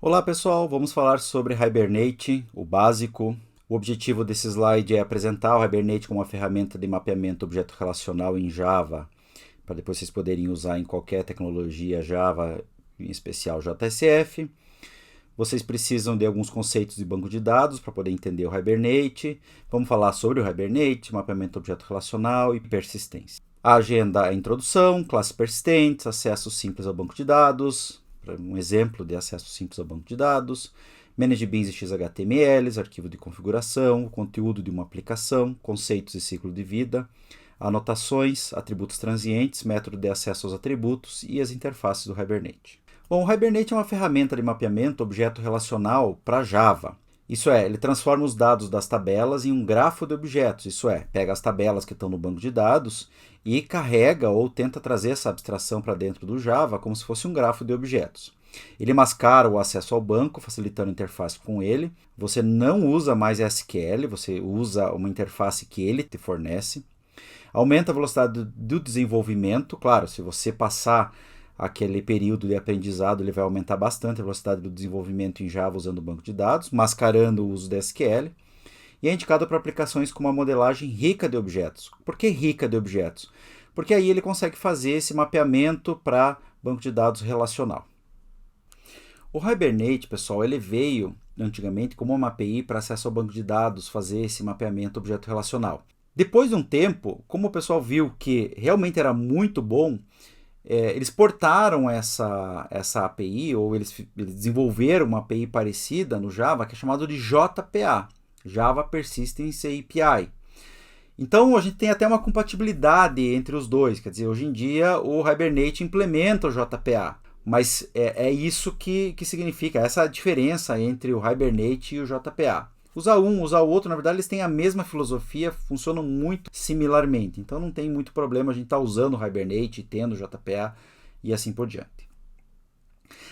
Olá pessoal, vamos falar sobre Hibernate, o básico. O objetivo desse slide é apresentar o Hibernate como uma ferramenta de mapeamento objeto relacional em Java, para depois vocês poderem usar em qualquer tecnologia Java, em especial JSF. Vocês precisam de alguns conceitos de banco de dados para poder entender o Hibernate. Vamos falar sobre o Hibernate, mapeamento objeto relacional e persistência. A agenda é a introdução, classes persistentes, acesso simples ao banco de dados, um exemplo de acesso simples ao banco de dados, manage beans e XHTMLs, arquivo de configuração, conteúdo de uma aplicação, conceitos e ciclo de vida, anotações, atributos transientes, método de acesso aos atributos e as interfaces do Hibernate. Bom, o Hibernate é uma ferramenta de mapeamento objeto relacional para Java. Isso é, ele transforma os dados das tabelas em um grafo de objetos, isso é, pega as tabelas que estão no banco de dados e carrega ou tenta trazer essa abstração para dentro do Java como se fosse um grafo de objetos. Ele mascara o acesso ao banco, facilitando a interface com ele. Você não usa mais SQL, você usa uma interface que ele te fornece. Aumenta a velocidade do desenvolvimento, claro, se você passar aquele período de aprendizado, ele vai aumentar bastante a velocidade do desenvolvimento em Java usando o banco de dados, mascarando o uso da SQL. E é indicado para aplicações com uma modelagem rica de objetos. Por que rica de objetos? Porque aí ele consegue fazer esse mapeamento para banco de dados relacional. O Hibernate, pessoal, ele veio antigamente como uma API para acesso ao banco de dados, fazer esse mapeamento objeto relacional. Depois de um tempo, como o pessoal viu que realmente era muito bom, eles portaram essa API, ou eles desenvolveram uma API parecida no Java, que é chamado de JPA, Java Persistence API. Então a gente tem até uma compatibilidade entre os dois, quer dizer, hoje em dia o Hibernate implementa o JPA, mas é isso que significa, essa é a diferença entre o Hibernate e o JPA. Usar um, usar o outro, na verdade eles têm a mesma filosofia, funcionam muito similarmente, então não tem muito problema a gente estar usando o Hibernate, tendo o JPA e assim por diante.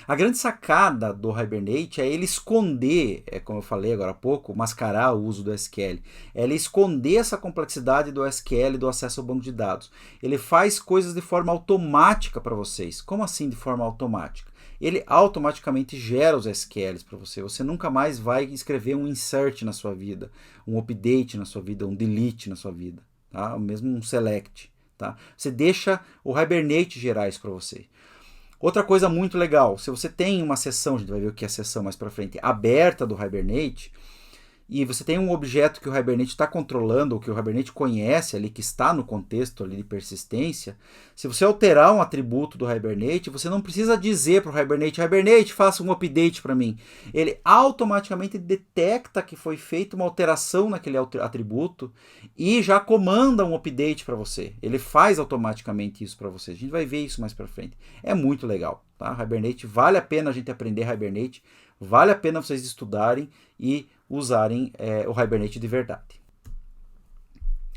A grande sacada do Hibernate é ele esconder, como eu falei agora há pouco, mascarar o uso do SQL. É ele esconder essa complexidade do SQL, do acesso ao banco de dados. Ele faz coisas de forma automática para vocês. Como assim de forma automática? Ele automaticamente gera os SQLs para você. Você nunca mais vai escrever um insert na sua vida, um update na sua vida, um delete na sua vida, tá? Ou mesmo um select. Tá? Você deixa o Hibernate gerar isso para você. Outra coisa muito legal, se você tem uma seção, a gente vai ver o que é a seção mais para frente, aberta do Hibernate, e você tem um objeto que o Hibernate está controlando, ou que o Hibernate conhece ali, que está no contexto ali de persistência, se você alterar um atributo do Hibernate, você não precisa dizer para o Hibernate, faça um update para mim. Ele automaticamente detecta que foi feita uma alteração naquele atributo e já comanda um update para você. Ele faz automaticamente isso para você. A gente vai ver isso mais para frente. É muito legal. Tá? Hibernate, vale a pena a gente aprender Hibernate, vale a pena vocês estudarem e usarem o Hibernate de verdade.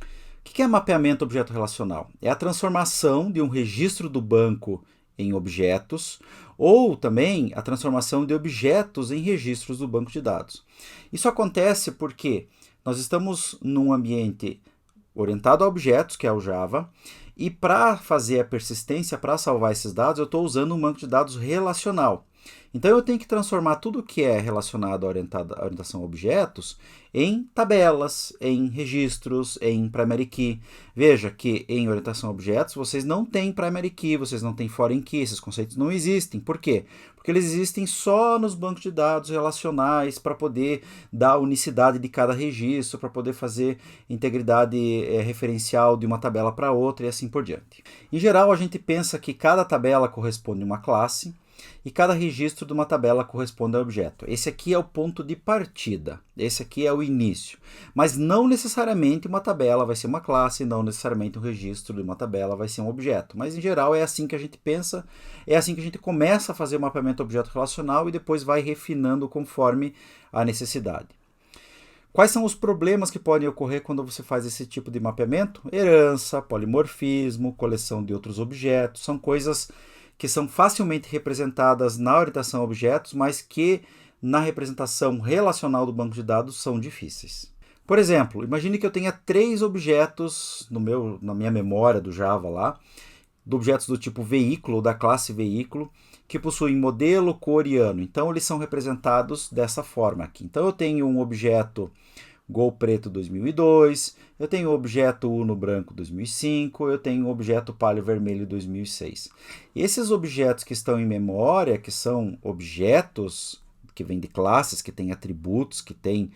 O que é mapeamento objeto relacional? É a transformação de um registro do banco em objetos, ou também a transformação de objetos em registros do banco de dados. Isso acontece porque nós estamos num ambiente orientado a objetos, que é o Java, e para fazer a persistência, para salvar esses dados, eu estou usando um banco de dados relacional. Então eu tenho que transformar tudo que é relacionado à orientação a objetos em tabelas, em registros, em primary key. Veja que em orientação a objetos vocês não têm primary key, vocês não têm foreign key, esses conceitos não existem. Por quê? Porque eles existem só nos bancos de dados relacionais para poder dar unicidade de cada registro, para poder fazer integridade referencial de uma tabela para outra e assim por diante. Em geral, a gente pensa que cada tabela corresponde a uma classe, e cada registro de uma tabela corresponde a um objeto. Esse aqui é o ponto de partida, esse aqui é o início. Mas não necessariamente uma tabela vai ser uma classe, não necessariamente um registro de uma tabela vai ser um objeto. Mas em geral é assim que a gente pensa, é assim que a gente começa a fazer o mapeamento objeto relacional e depois vai refinando conforme a necessidade. Quais são os problemas que podem ocorrer quando você faz esse tipo de mapeamento? Herança, polimorfismo, coleção de outros objetos, são coisas que são facilmente representadas na orientação a objetos, mas que na representação relacional do banco de dados são difíceis. Por exemplo, imagine que eu tenha 3 objetos na minha memória do Java lá, objetos do tipo veículo, da classe veículo, que possuem modelo, cor e ano. Então, eles são representados dessa forma aqui. Então, eu tenho um objeto Gol Preto 2002, eu tenho o objeto Uno Branco 2005, eu tenho o objeto Palio Vermelho 2006. E esses objetos que estão em memória, que são objetos que vêm de classes, que têm atributos, que têm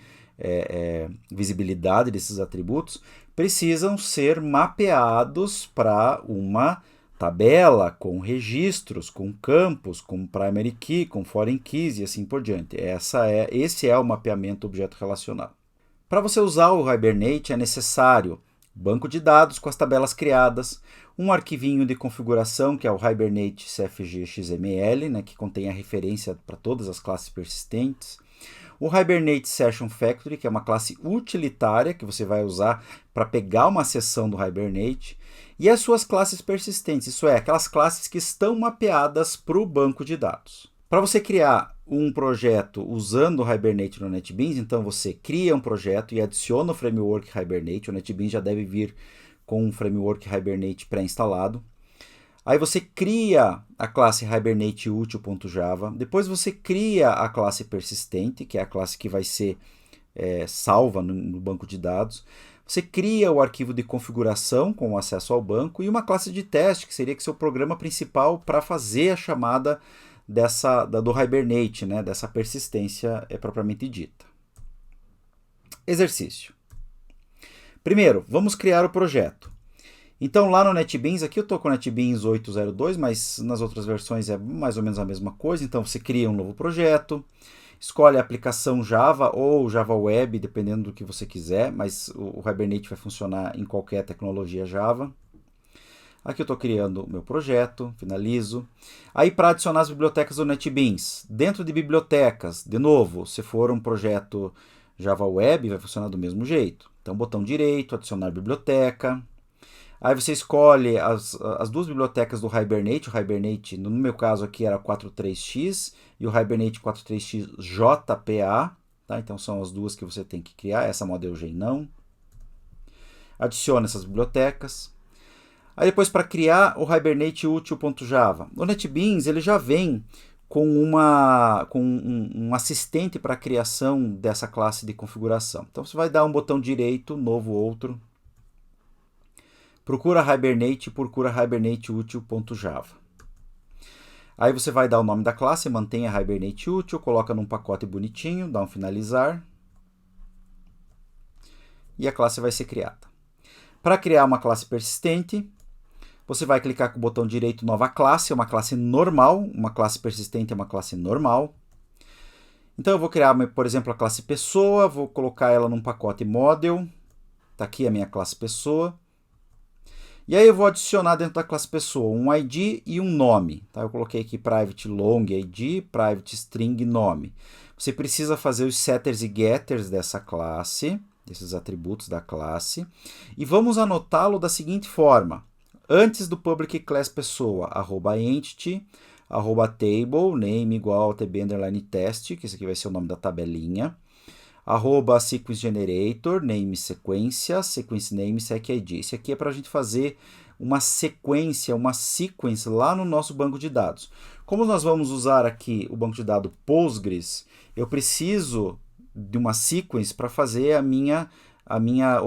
visibilidade desses atributos, precisam ser mapeados para uma tabela com registros, com campos, com primary key, com foreign keys e assim por diante. Esse é o mapeamento objeto relacional. Para você usar o Hibernate é necessário banco de dados com as tabelas criadas, um arquivinho de configuração que é o Hibernate CFG XML, né, que contém a referência para todas as classes persistentes, o Hibernate Session Factory, que é uma classe utilitária que você vai usar para pegar uma seção do Hibernate, e as suas classes persistentes, isso é, aquelas classes que estão mapeadas para o banco de dados. Para você criar um projeto usando o Hibernate no NetBeans, então você cria um projeto e adiciona o framework Hibernate. O NetBeans já deve vir com um framework Hibernate pré-instalado. Aí você cria a classe Hibernate útil.java. Depois você cria a classe persistente, que é a classe que vai ser salva no banco de dados. Você cria o arquivo de configuração com acesso ao banco e uma classe de teste, que seria seu programa principal para fazer a chamada do Hibernate, né, dessa persistência propriamente dita. Exercício. Primeiro, vamos criar o projeto. Então, lá no NetBeans, aqui eu estou com o NetBeans 8.02, mas nas outras versões é mais ou menos a mesma coisa. Então, você cria um novo projeto, escolhe a aplicação Java ou Java Web, dependendo do que você quiser, mas o Hibernate vai funcionar em qualquer tecnologia Java. Aqui eu estou criando o meu projeto, finalizo. Aí, para adicionar as bibliotecas do NetBeans, dentro de bibliotecas, de novo, se for um projeto Java Web, vai funcionar do mesmo jeito. Então, botão direito, adicionar biblioteca. Aí você escolhe as duas bibliotecas do Hibernate. O Hibernate, no meu caso aqui, era 43x e o Hibernate 43x JPA. Tá? Então, são as duas que você tem que criar. Essa Model G não. Adicione essas bibliotecas. Aí depois, para criar o Hibernate útil.java. O NetBeans ele já vem com um assistente para a criação dessa classe de configuração. Então, você vai dar um botão direito, novo outro. Procura Hibernate, procura Hibernate útil.java. Aí você vai dar o nome da classe, mantenha Hibernate útil, coloca num pacote bonitinho, dá um finalizar. E a classe vai ser criada. Para criar uma classe persistente, você vai clicar com o botão direito Nova Classe, é uma classe normal, uma classe persistente é uma classe normal. Então eu vou criar, por exemplo, a classe Pessoa, vou colocar ela num pacote Model. Está aqui a minha classe Pessoa. E aí eu vou adicionar dentro da classe Pessoa um ID e um nome. Tá? Eu coloquei aqui private long ID, private string nome. Você precisa fazer os setters e getters dessa classe, desses atributos da classe. E vamos anotá-lo da seguinte forma. Antes do public class Pessoa, @entity, @table, name igual tb_test, que esse aqui vai ser o nome da tabelinha. @sequence generator, name sequência, sequence name, sec id. Esse aqui é para a gente fazer uma sequência, uma sequence lá no nosso banco de dados. Como nós vamos usar aqui o banco de dados Postgres, eu preciso de uma sequence para fazer o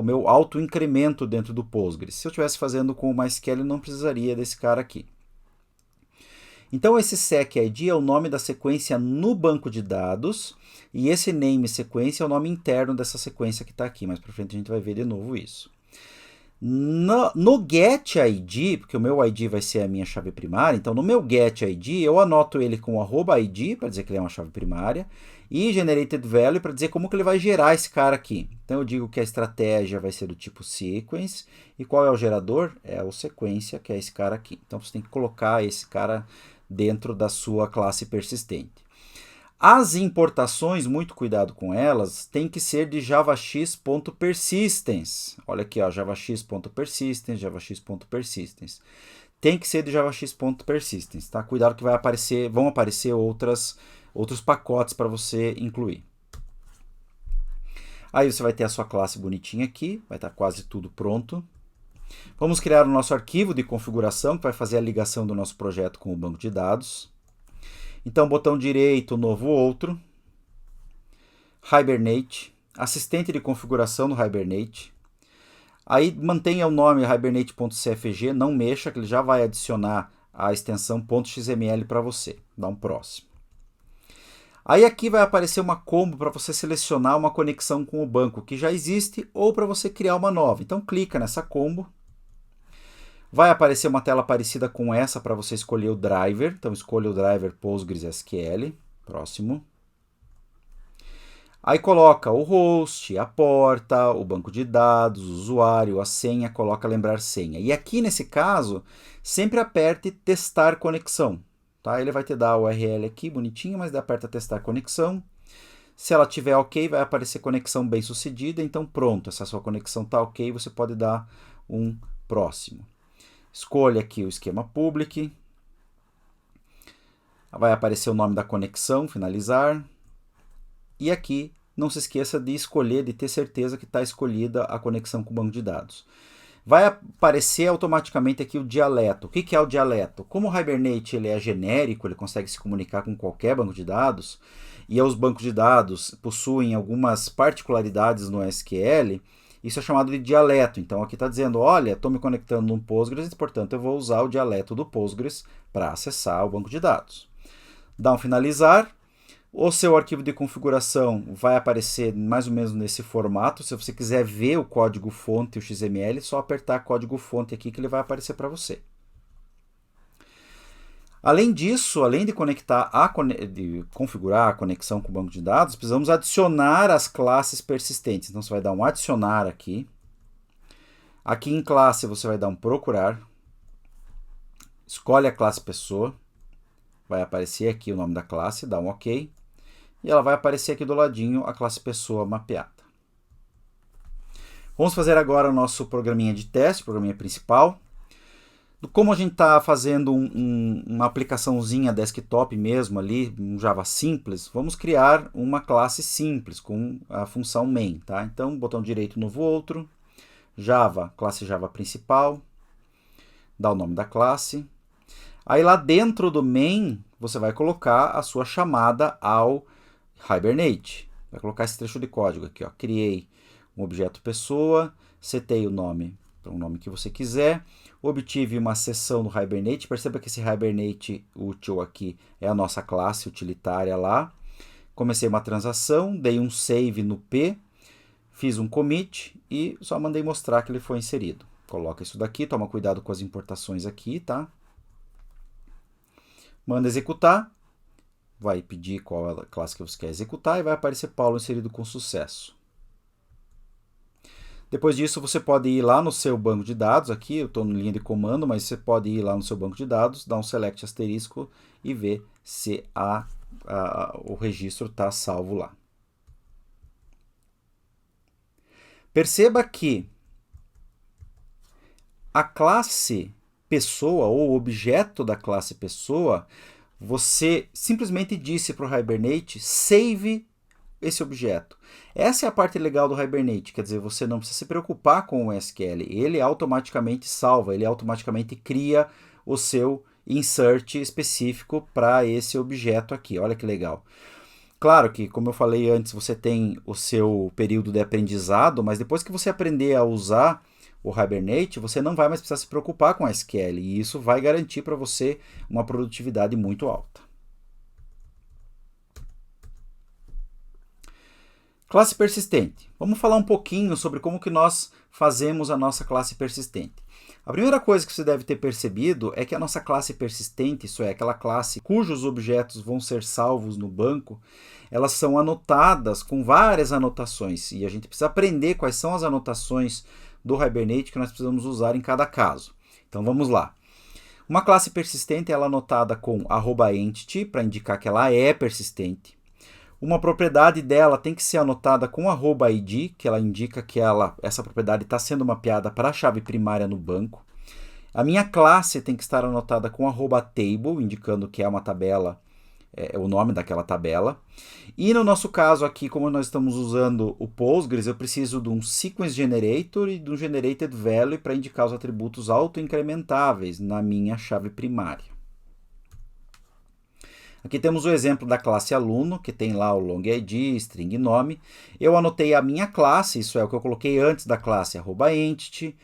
meu auto-incremento dentro do Postgres. Se eu estivesse fazendo com o MySQL, eu não precisaria desse cara aqui. Então, esse sec_id é o nome da sequência no banco de dados, e esse name sequência é o nome interno dessa sequência que está aqui. Mais para frente a gente vai ver de novo isso. No getID, porque o meu ID vai ser a minha chave primária, então no meu getID eu anoto ele com @id, para dizer que ele é uma chave primária, e generated_value para dizer como que ele vai gerar esse cara aqui. Então eu digo que a estratégia vai ser do tipo sequence, e qual é o gerador? É o sequência, que é esse cara aqui. Então você tem que colocar esse cara dentro da sua classe persistente. As importações, muito cuidado com elas, tem que ser de javax.persistence. Olha aqui, ó, javax.persistence, javax.persistence. Tem que ser de javax.persistence, tá? Cuidado que vão aparecer outros pacotes para você incluir. Aí você vai ter a sua classe bonitinha aqui, vai estar quase tudo pronto. Vamos criar o nosso arquivo de configuração, que vai fazer a ligação do nosso projeto com o banco de dados. Então, botão direito, novo outro, Hibernate, assistente de configuração no Hibernate. Aí mantenha o nome hibernate.cfg, não mexa, que ele já vai adicionar a extensão .xml para você. Dá um próximo. Aí aqui vai aparecer uma combo para você selecionar uma conexão com o banco que já existe ou para você criar uma nova. Então clica nessa combo. Vai aparecer uma tela parecida com essa para você escolher o driver. Então escolha o driver PostgreSQL. Próximo. Aí coloca o host, a porta, o banco de dados, o usuário, a senha, coloca lembrar senha. E aqui nesse caso, sempre aperte testar conexão. Tá? Ele vai te dar a URL aqui bonitinho, mas aperta testar conexão. Se ela tiver ok, vai aparecer conexão bem sucedida. Então pronto, essa sua conexão está ok, você pode dar um próximo. Escolha aqui o esquema public. Vai aparecer o nome da conexão, finalizar. E aqui, não se esqueça de escolher, de ter certeza que está escolhida a conexão com o banco de dados. Vai aparecer automaticamente aqui o dialeto. O que é o dialeto? Como o Hibernate ele é genérico, ele consegue se comunicar com qualquer banco de dados, e os bancos de dados possuem algumas particularidades no SQL, isso é chamado de dialeto. Então aqui está dizendo, olha, estou me conectando no Postgres, e, portanto eu vou usar o dialeto do Postgres para acessar o banco de dados. Dá um finalizar. O seu arquivo de configuração vai aparecer mais ou menos nesse formato. Se você quiser ver o código fonte, o XML, é só apertar código fonte aqui que ele vai aparecer para você. Além disso, além de configurar a conexão com o banco de dados, precisamos adicionar as classes persistentes. Então você vai dar um adicionar aqui. Aqui em classe você vai dar um procurar. Escolhe a classe pessoa. Vai aparecer aqui o nome da classe, dá um OK. E ela vai aparecer aqui do ladinho a classe pessoa mapeada. Vamos fazer agora o nosso programinha de teste, programinha principal. Como a gente está fazendo uma aplicaçãozinha desktop mesmo ali, um Java simples, vamos criar uma classe simples com a função main. Tá? Então, botão direito, novo outro, Java, classe Java principal, dá o nome da classe. Aí lá dentro do main, você vai colocar a sua chamada ao Hibernate. Vai colocar esse trecho de código aqui, ó. Criei um objeto pessoa, setei o nome para o nome que você quiser, obtive uma sessão no Hibernate. Perceba que esse Hibernate útil aqui é a nossa classe utilitária lá. Comecei uma transação, dei um save no P, fiz um commit e só mandei mostrar que ele foi inserido. Coloca isso daqui, toma cuidado com as importações aqui, tá? Manda executar. Vai pedir qual é a classe que você quer executar e vai aparecer Paulo inserido com sucesso. Depois disso, você pode ir lá no seu banco de dados, aqui eu estou na linha de comando, mas você pode ir lá no seu banco de dados, dar um select asterisco e ver se o registro está salvo lá. Perceba que a classe pessoa ou o objeto da classe pessoa, você simplesmente disse para o Hibernate, save esse objeto. Essa é a parte legal do Hibernate, quer dizer, você não precisa se preocupar com o SQL, ele automaticamente salva, ele automaticamente cria o seu insert específico para esse objeto aqui, olha que legal. Claro que, como eu falei antes, você tem o seu período de aprendizado, mas depois que você aprender a usar o Hibernate, você não vai mais precisar se preocupar com a SQL, e isso vai garantir para você uma produtividade muito alta. Classe persistente. Vamos falar um pouquinho sobre como que nós fazemos a nossa classe persistente. A primeira coisa que você deve ter percebido é que a nossa classe persistente, isso é, aquela classe cujos objetos vão ser salvos no banco, elas são anotadas com várias anotações, e a gente precisa aprender quais são as anotações do Hibernate que nós precisamos usar em cada caso. Então vamos lá. Uma classe persistente ela é anotada com @entity para indicar que ela é persistente. Uma propriedade dela tem que ser anotada com @id, que ela indica que essa propriedade está sendo mapeada para a chave primária no banco. A minha classe tem que estar anotada com @table, indicando que é uma tabela, é o nome daquela tabela. E no nosso caso aqui, como nós estamos usando o Postgres, eu preciso de um sequence generator e de um generated value para indicar os atributos autoincrementáveis na minha chave primária. Aqui temos o exemplo da classe aluno, que tem lá o long id, string nome. Eu anotei a minha classe, isso é o que eu coloquei antes da classe, @entity,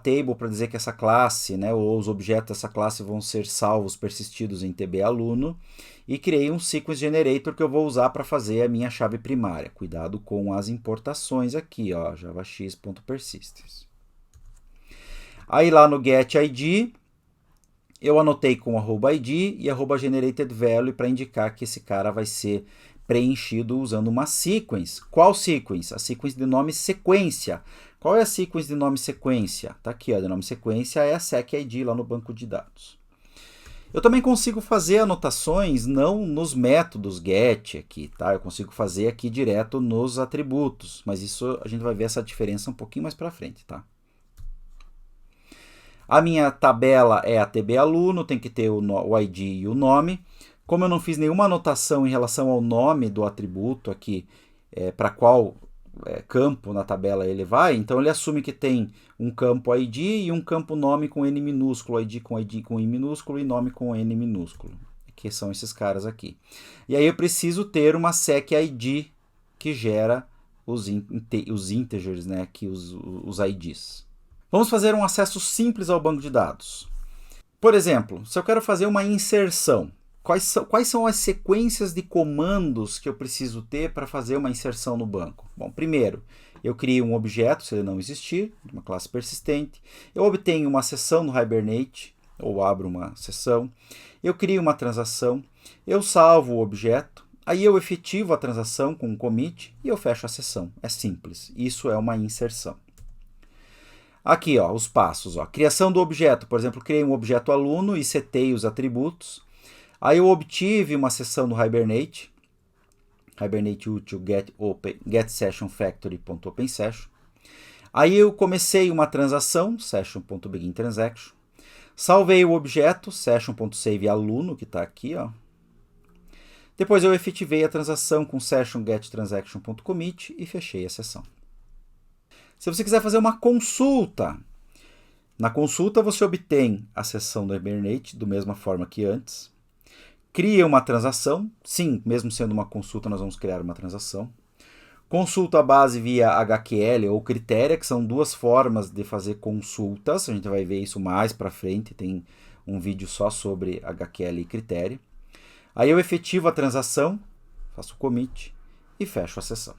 @table para dizer que essa classe, né, ou os objetos dessa classe vão ser salvos, persistidos em tbaluno. E criei um sequence generator que eu vou usar para fazer a minha chave primária. Cuidado com as importações aqui, ó, javax.persistence. Aí lá no getID, eu anotei com @id e @generated_value para indicar que esse cara vai ser preenchido usando uma sequence. Qual sequence? A sequence de nome sequência. Qual é a sequence de nome sequência? Está aqui, ó, de nome sequência é a secID lá no banco de dados. Eu também consigo fazer anotações não nos métodos get aqui, tá? Eu consigo fazer aqui direto nos atributos, mas isso a gente vai ver essa diferença um pouquinho mais para frente, tá? A minha tabela é a tbaluno, tem que ter o ID e o nome. Como eu não fiz nenhuma anotação em relação ao nome do atributo aqui, para qual campo na tabela ele vai, então ele assume que tem um campo ID e um campo nome com N minúsculo, ID com I minúsculo e nome com N minúsculo, que são esses caras aqui. E aí eu preciso ter uma secID que gera os integers, né, aqui os IDs. Vamos fazer um acesso simples ao banco de dados. Por exemplo, se eu quero fazer uma inserção, quais são as sequências de comandos que eu preciso ter para fazer uma inserção no banco? Bom, primeiro, eu crio um objeto, se ele não existir, uma classe persistente. Eu obtenho uma seção no Hibernate, ou abro uma seção. Eu crio uma transação, eu salvo o objeto, aí eu efetivo a transação com um commit e eu fecho a seção. É simples, isso é uma inserção. Aqui, ó, os passos. Ó. Criação do objeto. Por exemplo, criei um objeto aluno e setei os atributos. Aí eu obtive uma seção no Hibernate. Hibernate util get session factory.openSession. Aí eu comecei uma transação, session.beginTransaction. Salvei o objeto, session.saveAluno, que está aqui. Ó. Depois eu efetivei a transação com session getTransaction.commit e fechei a sessão. Se você quiser fazer uma consulta, na consulta você obtém a seção do Hibernate, da mesma forma que antes. Cria uma transação. Sim, mesmo sendo uma consulta, nós vamos criar uma transação. Consulta a base via HQL ou critéria, que são duas formas de fazer consultas. A gente vai ver isso mais para frente, tem um vídeo só sobre HQL e critéria. Aí eu efetivo a transação, faço o commit e fecho a sessão.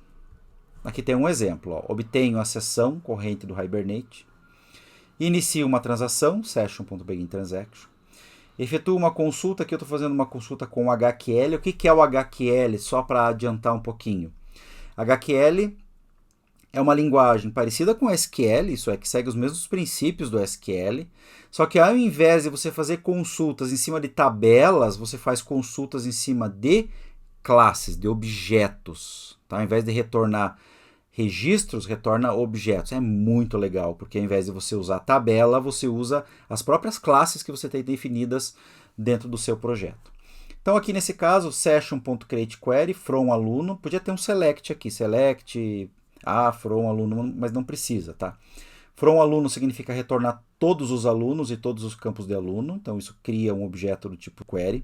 Aqui tem um exemplo, ó. Obtenho a seção corrente do Hibernate, inicio uma transação, session.beginTransaction, efetuo uma consulta, aqui eu estou fazendo uma consulta com o HQL. O que é o HQL? Só para adiantar um pouquinho. HQL é uma linguagem parecida com SQL, isso é, que segue os mesmos princípios do SQL, só que ao invés de você fazer consultas em cima de tabelas, você faz consultas em cima de classes, de objetos. Tá? Ao invés de retornar registros, retorna objetos. É muito legal, porque ao invés de você usar tabela, você usa as próprias classes que você tem definidas dentro do seu projeto. Então aqui nesse caso, session.createQuery from aluno, podia ter um select aqui, select from aluno, mas não precisa, tá? From aluno significa retornar todos os alunos e todos os campos de aluno, então isso cria um objeto do tipo query.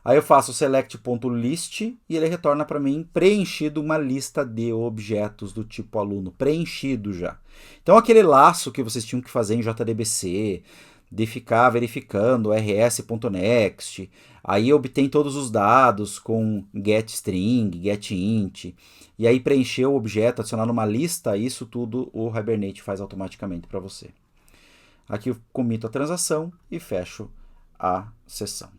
Aí eu faço select.list e ele retorna para mim preenchido uma lista de objetos do tipo aluno, preenchido já. Então aquele laço que vocês tinham que fazer em JDBC, de ficar verificando rs.next, aí obtém todos os dados com getString, getInt, e aí preencher o objeto, adicionar numa lista, isso tudo o Hibernate faz automaticamente para você. Aqui eu comito a transação e fecho a sessão.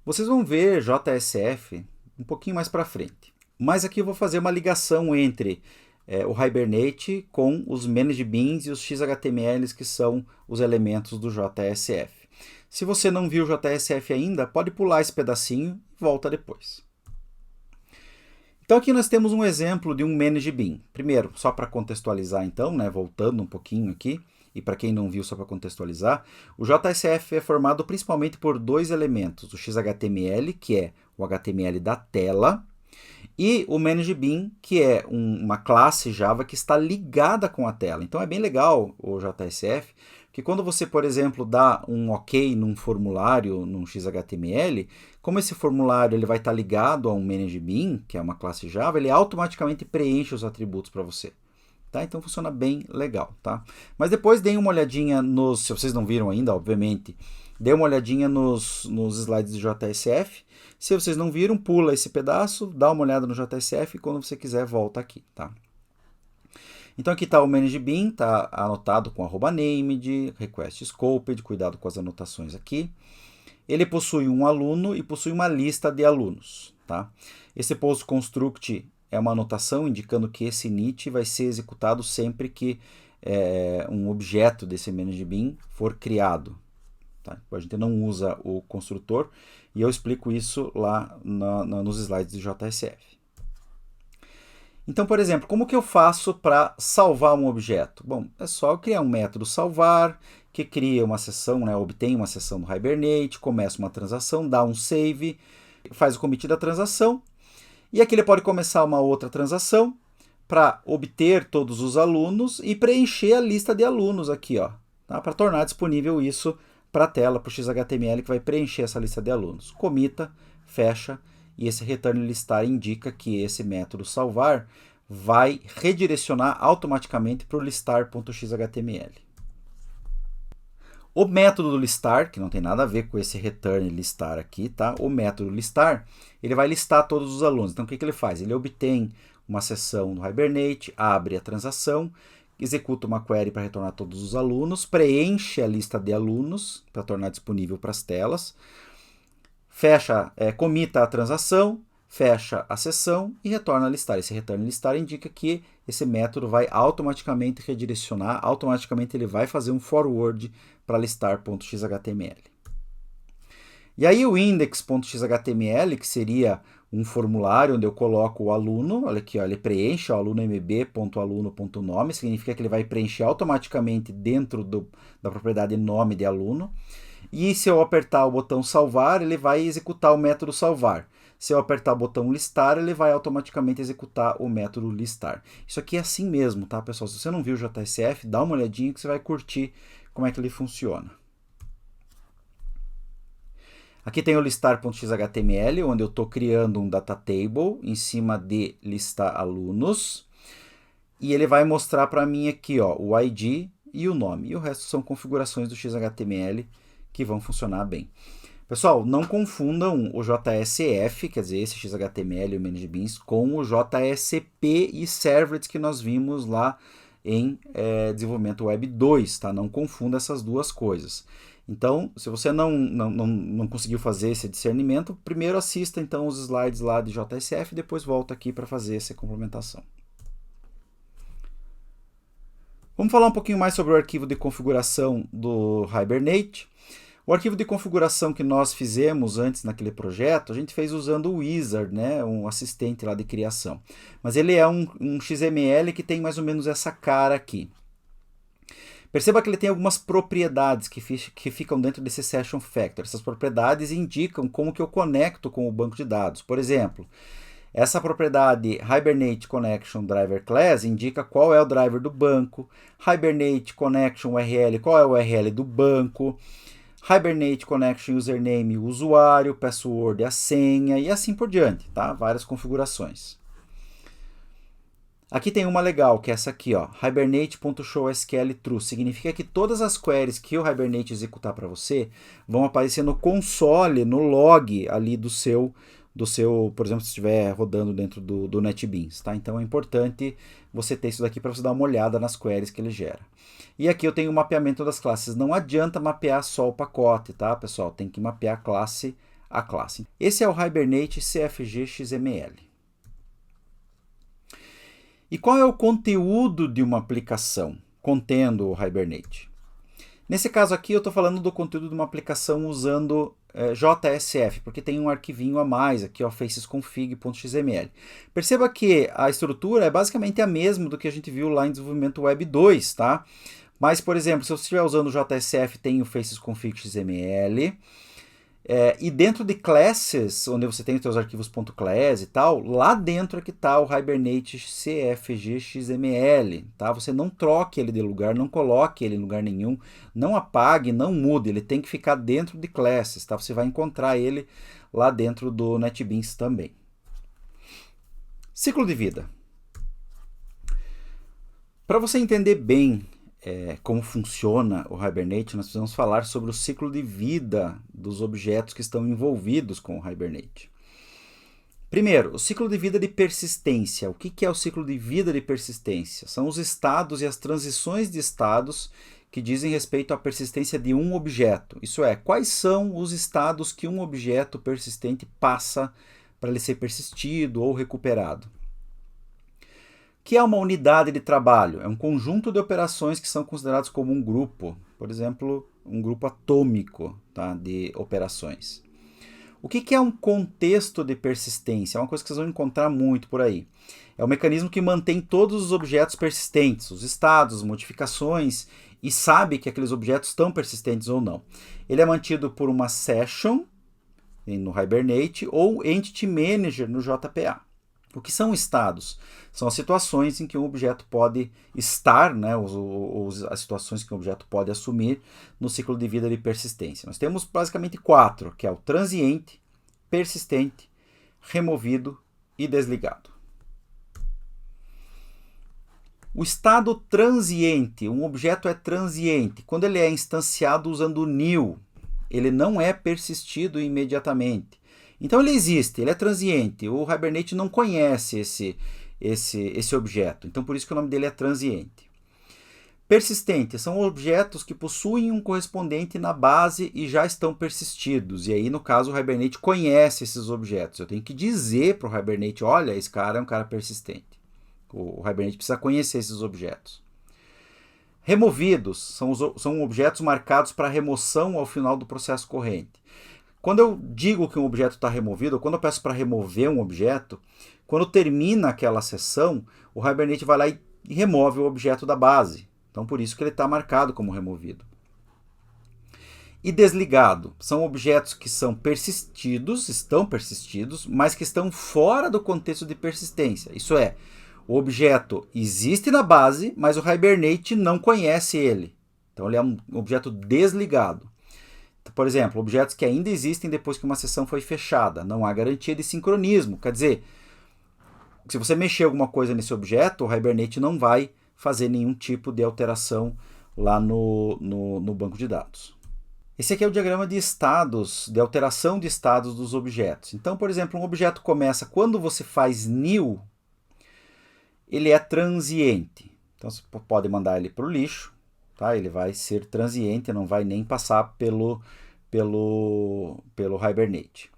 Vocês vão ver JSF um pouquinho mais para frente. Mas aqui eu vou fazer uma ligação entre o Hibernate com os ManageBeans e os XHTMLs, que são os elementos do JSF. Se você não viu o JSF ainda, pode pular esse pedacinho e volta depois. Então aqui nós temos um exemplo de um ManageBean. Primeiro, só para contextualizar então, né, voltando um pouquinho aqui, e para quem não viu, só para contextualizar, o JSF é formado principalmente por dois elementos, o XHTML, que é o HTML da tela, e o ManageBean, que é uma classe Java que está ligada com a tela. Então é bem legal o JSF, que quando você, por exemplo, dá um OK num formulário, num XHTML, como esse formulário ele vai estar ligado a um ManageBean, que é uma classe Java, ele automaticamente preenche os atributos para você. Tá? Então funciona bem legal. Tá? Mas depois deem uma olhadinha nos, se vocês não viram ainda, obviamente, dê uma olhadinha nos slides de JSF. Se vocês não viram, pula esse pedaço, dá uma olhada no JSF e quando você quiser volta aqui. Tá? Então aqui está o ManageBean, está anotado com @named, request scoped, cuidado com as anotações aqui. Ele possui um aluno e possui uma lista de alunos. Tá? Esse post construct é uma anotação indicando que esse init vai ser executado sempre que um objeto desse ManageBean for criado. Tá? A gente não usa o construtor e eu explico isso lá nos slides de JSF. Então, por exemplo, como que eu faço para salvar um objeto? Bom, é só eu criar um método salvar, que cria uma sessão, né, obtém uma sessão no Hibernate, começa uma transação, dá um save, faz o commit da transação, e aqui ele pode começar uma outra transação para obter todos os alunos e preencher a lista de alunos aqui, ó, tá? Para tornar disponível isso para a tela, para o XHTML que vai preencher essa lista de alunos. Comita, fecha, e esse return listar indica que esse método salvar vai redirecionar automaticamente para o listar.xhtml. O método listar, que não tem nada a ver com esse return listar aqui, tá? O método listar, ele vai listar todos os alunos. Então, o que ele faz? Ele obtém uma sessão no Hibernate, abre a transação, executa uma query para retornar todos os alunos, preenche a lista de alunos para tornar disponível para as telas, fecha, comita a transação, fecha a sessão e retorna a listar. Esse return listar indica que esse método vai automaticamente redirecionar, automaticamente ele vai fazer um forward para listar.xhtml. E aí o index.xhtml, que seria um formulário onde eu coloco o aluno, olha aqui, ó, ele preenche o aluno mb.aluno.nome, significa que ele vai preencher automaticamente dentro da propriedade nome de aluno. E se eu apertar o botão salvar, ele vai executar o método salvar. Se eu apertar o botão listar, ele vai automaticamente executar o método listar. Isso aqui é assim mesmo, tá, pessoal? Se você não viu o JSF, dá uma olhadinha que você vai curtir como é que ele funciona. Aqui tem o listar.xhtml, onde eu estou criando um data table em cima de listar alunos. E ele vai mostrar para mim aqui, ó, o ID e o nome. E o resto são configurações do XHTML que vão funcionar bem. Pessoal, não confundam o JSF, quer dizer, esse XHTML e o ManageBeans, com o JSP e Servlets que nós vimos lá em desenvolvimento web 2, tá? Não confunda essas duas coisas. Então, se você não conseguiu fazer esse discernimento, primeiro assista então os slides lá de JSF e depois volta aqui para fazer essa complementação. Vamos falar um pouquinho mais sobre o arquivo de configuração do Hibernate. O arquivo de configuração que nós fizemos antes naquele projeto, a gente fez usando o Wizard, né, um assistente lá de criação. Mas ele é um XML que tem mais ou menos essa cara aqui. Perceba que ele tem algumas propriedades que ficam dentro desse Session Factor. Essas propriedades indicam como que eu conecto com o banco de dados. Por exemplo, essa propriedade Hibernate Connection Driver Class indica qual é o driver do banco. Hibernate Connection URL, qual é o URL do banco. Hibernate Connection Username, o usuário, password, a senha e assim por diante, tá? Várias configurações. Aqui tem uma legal, que é essa aqui, ó, hibernate.showSQL_true. Significa que todas as queries que o Hibernate executar para você vão aparecer no console, no log ali do seu, por exemplo, se estiver rodando dentro do NetBeans, tá? Então é importante você ter isso daqui para você dar uma olhada nas queries que ele gera. E aqui eu tenho o mapeamento das classes. Não adianta mapear só o pacote, tá, pessoal? Tem que mapear classe a classe. Esse é o Hibernate CFG XML. E qual é o conteúdo de uma aplicação contendo o Hibernate? Nesse caso aqui eu estou falando do conteúdo de uma aplicação usando JSF, porque tem um arquivinho a mais aqui, ó, facesconfig.xml. Perceba que a estrutura é basicamente a mesma do que a gente viu lá em desenvolvimento web 2, tá? Mas, por exemplo, se você estiver usando o JSF, tem o facesconfig.xml. E dentro de classes, onde você tem os seus arquivos .class e tal, lá dentro é que está o Hibernate CFG XML. Tá? Você não troque ele de lugar, não coloque ele em lugar nenhum, não apague, não mude, ele tem que ficar dentro de classes. Tá? Você vai encontrar ele lá dentro do NetBeans também. Ciclo de vida. Para você entender bem como funciona o Hibernate, nós precisamos falar sobre o ciclo de vida dos objetos que estão envolvidos com o Hibernate. Primeiro, o ciclo de vida de persistência. O que é o ciclo de vida de persistência? São os estados e as transições de estados que dizem respeito à persistência de um objeto. Isso é, quais são os estados que um objeto persistente passa para ele ser persistido ou recuperado. O que é uma unidade de trabalho? É um conjunto de operações que são considerados como um grupo, por exemplo, um grupo atômico, tá, de operações. O que é um contexto de persistência? É uma coisa que vocês vão encontrar muito por aí. É um mecanismo que mantém todos os objetos persistentes, os estados, modificações, e sabe que aqueles objetos estão persistentes ou não. Ele é mantido por uma session no Hibernate ou Entity Manager no JPA. O que são estados? São as situações em que um objeto pode estar, né, as situações que um objeto pode assumir no ciclo de vida de persistência. Nós temos basicamente 4, que é o transiente, persistente, removido e desligado. O estado transiente, um objeto é transiente quando ele é instanciado usando o new, ele não é persistido imediatamente. Então ele existe, ele é transiente, o Hibernate não conhece esse objeto, então por isso que o nome dele é transiente. Persistente são objetos que possuem um correspondente na base e já estão persistidos, e aí no caso o Hibernate conhece esses objetos, eu tenho que dizer para o Hibernate, olha, esse cara é um cara persistente, o Hibernate precisa conhecer esses objetos. Removidos são objetos marcados para remoção ao final do processo corrente. Quando eu digo que um objeto está removido, ou quando eu peço para remover um objeto, quando termina aquela sessão, o Hibernate vai lá e remove o objeto da base. Então, por isso que ele está marcado como removido. E desligado são objetos que são persistidos, estão persistidos, mas que estão fora do contexto de persistência. Isso é, o objeto existe na base, mas o Hibernate não conhece ele. Então, ele é um objeto desligado. Por exemplo, objetos que ainda existem depois que uma sessão foi fechada. Não há garantia de sincronismo. Quer dizer, se você mexer alguma coisa nesse objeto, o Hibernate não vai fazer nenhum tipo de alteração lá no banco de dados. Esse aqui é o diagrama de estados, de alteração de estados dos objetos. Então, por exemplo, um objeto começa, quando você faz new, ele é transiente. Então, você pode mandar ele para o lixo. Tá? Ele vai ser transiente, não vai nem passar pelo Hibernate.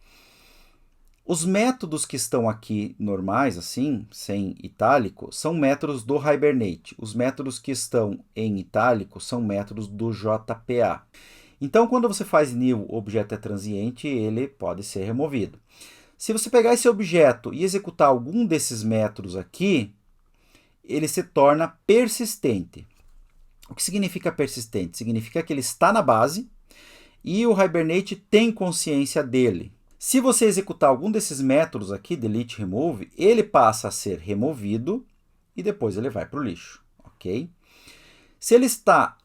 Os métodos que estão aqui normais, assim, sem itálico, são métodos do Hibernate. Os métodos que estão em itálico são métodos do JPA. Então, quando você faz new, o objeto é transiente, ele pode ser removido. Se você pegar esse objeto e executar algum desses métodos aqui, ele se torna persistente. O que significa persistente? Significa que ele está na base e o Hibernate tem consciência dele. Se você executar algum desses métodos aqui, delete, remove, ele passa a ser removido e depois ele vai para o lixo, ok? Se ele está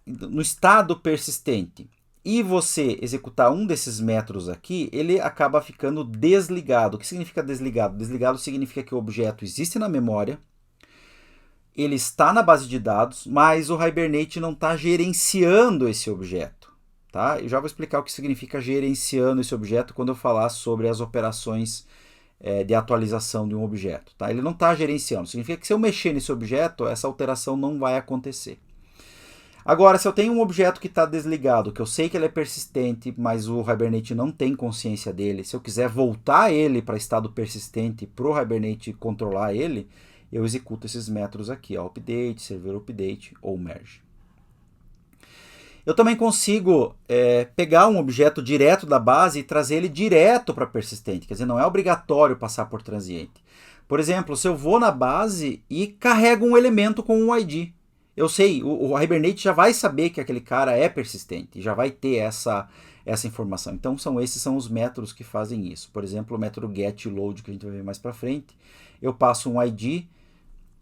no estado persistente e você executar um desses métodos aqui, ele acaba ficando desligado. O que significa desligado? Desligado significa que o objeto existe na memória, ele está na base de dados, mas o Hibernate não está gerenciando esse objeto. Tá? Eu já vou explicar o que significa gerenciando esse objeto quando eu falar sobre as operações de atualização de um objeto. Tá? Ele não está gerenciando, significa que se eu mexer nesse objeto, essa alteração não vai acontecer. Agora, se eu tenho um objeto que está desligado, que eu sei que ele é persistente, mas o Hibernate não tem consciência dele, se eu quiser voltar ele para estado persistente para o Hibernate controlar ele, eu executo esses métodos aqui, ó, update, server update ou merge. Eu também consigo pegar um objeto direto da base e trazer ele direto para persistente, quer dizer, não é obrigatório passar por transiente. Por exemplo, se eu vou na base e carrego um elemento com um ID, eu sei, o Hibernate já vai saber que aquele cara é persistente, já vai ter essa essa informação. Então, esses são os métodos que fazem isso. Por exemplo, o método get e load, que a gente vai ver mais para frente. Eu passo um ID,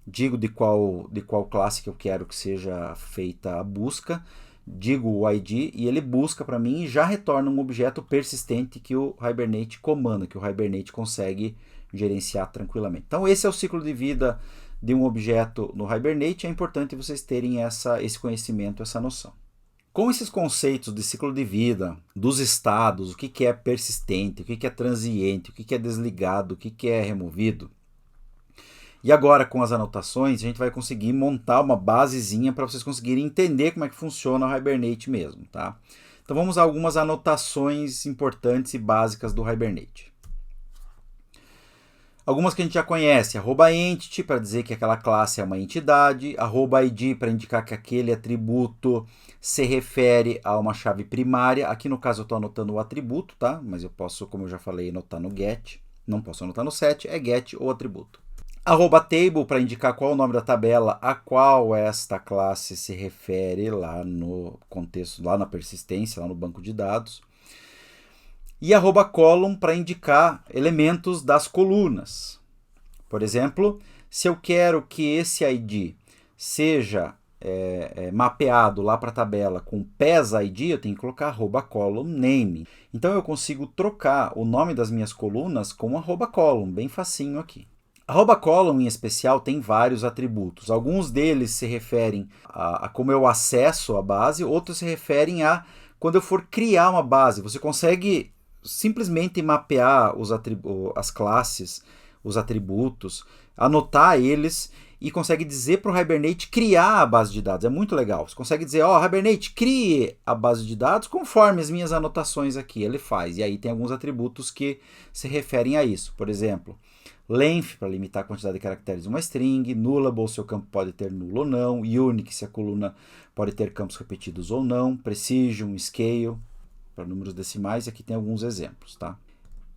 digo de qual classe que eu quero que seja feita a busca, digo o ID e ele busca para mim e já retorna um objeto persistente que o Hibernate comanda, que o Hibernate consegue gerenciar tranquilamente. Então, esse é o ciclo de vida de um objeto no Hibernate. É importante vocês terem esse conhecimento, essa noção. Com esses conceitos de ciclo de vida, dos estados, o que é persistente, o que é transiente, o que é desligado, o que é removido, e agora com as anotações a gente vai conseguir montar uma basezinha para vocês conseguirem entender como é que funciona o Hibernate mesmo, tá? Então vamos a algumas anotações importantes e básicas do Hibernate. Algumas que a gente já conhece, @entity para dizer que aquela classe é uma entidade, @id para indicar que aquele atributo se refere a uma chave primária. Aqui no caso eu estou anotando o atributo, tá? Mas eu posso, como eu já falei, anotar no get. Não posso anotar no set, é get ou atributo. @table para indicar qual é o nome da tabela a qual esta classe se refere lá no contexto, lá na persistência, lá no banco de dados. E @column para indicar elementos das colunas. Por exemplo, se eu quero que esse ID seja mapeado lá para a tabela com PES_ID, eu tenho que colocar @column name. Então eu consigo trocar o nome das minhas colunas com @column, bem facinho aqui. @column em especial tem vários atributos. Alguns deles se referem a como eu acesso a base, outros se referem a quando eu for criar uma base. Você consegue simplesmente mapear as classes, os atributos, anotar eles e consegue dizer para o Hibernate criar a base de dados. É muito legal. Você consegue dizer, Hibernate, crie a base de dados conforme as minhas anotações aqui. Ele faz. E aí tem alguns atributos que se referem a isso. Por exemplo, length, para limitar a quantidade de caracteres de uma string, nullable, se o campo pode ter nulo ou não, unique, se a coluna pode ter campos repetidos ou não, precision, scale, para números decimais, e aqui tem alguns exemplos, tá?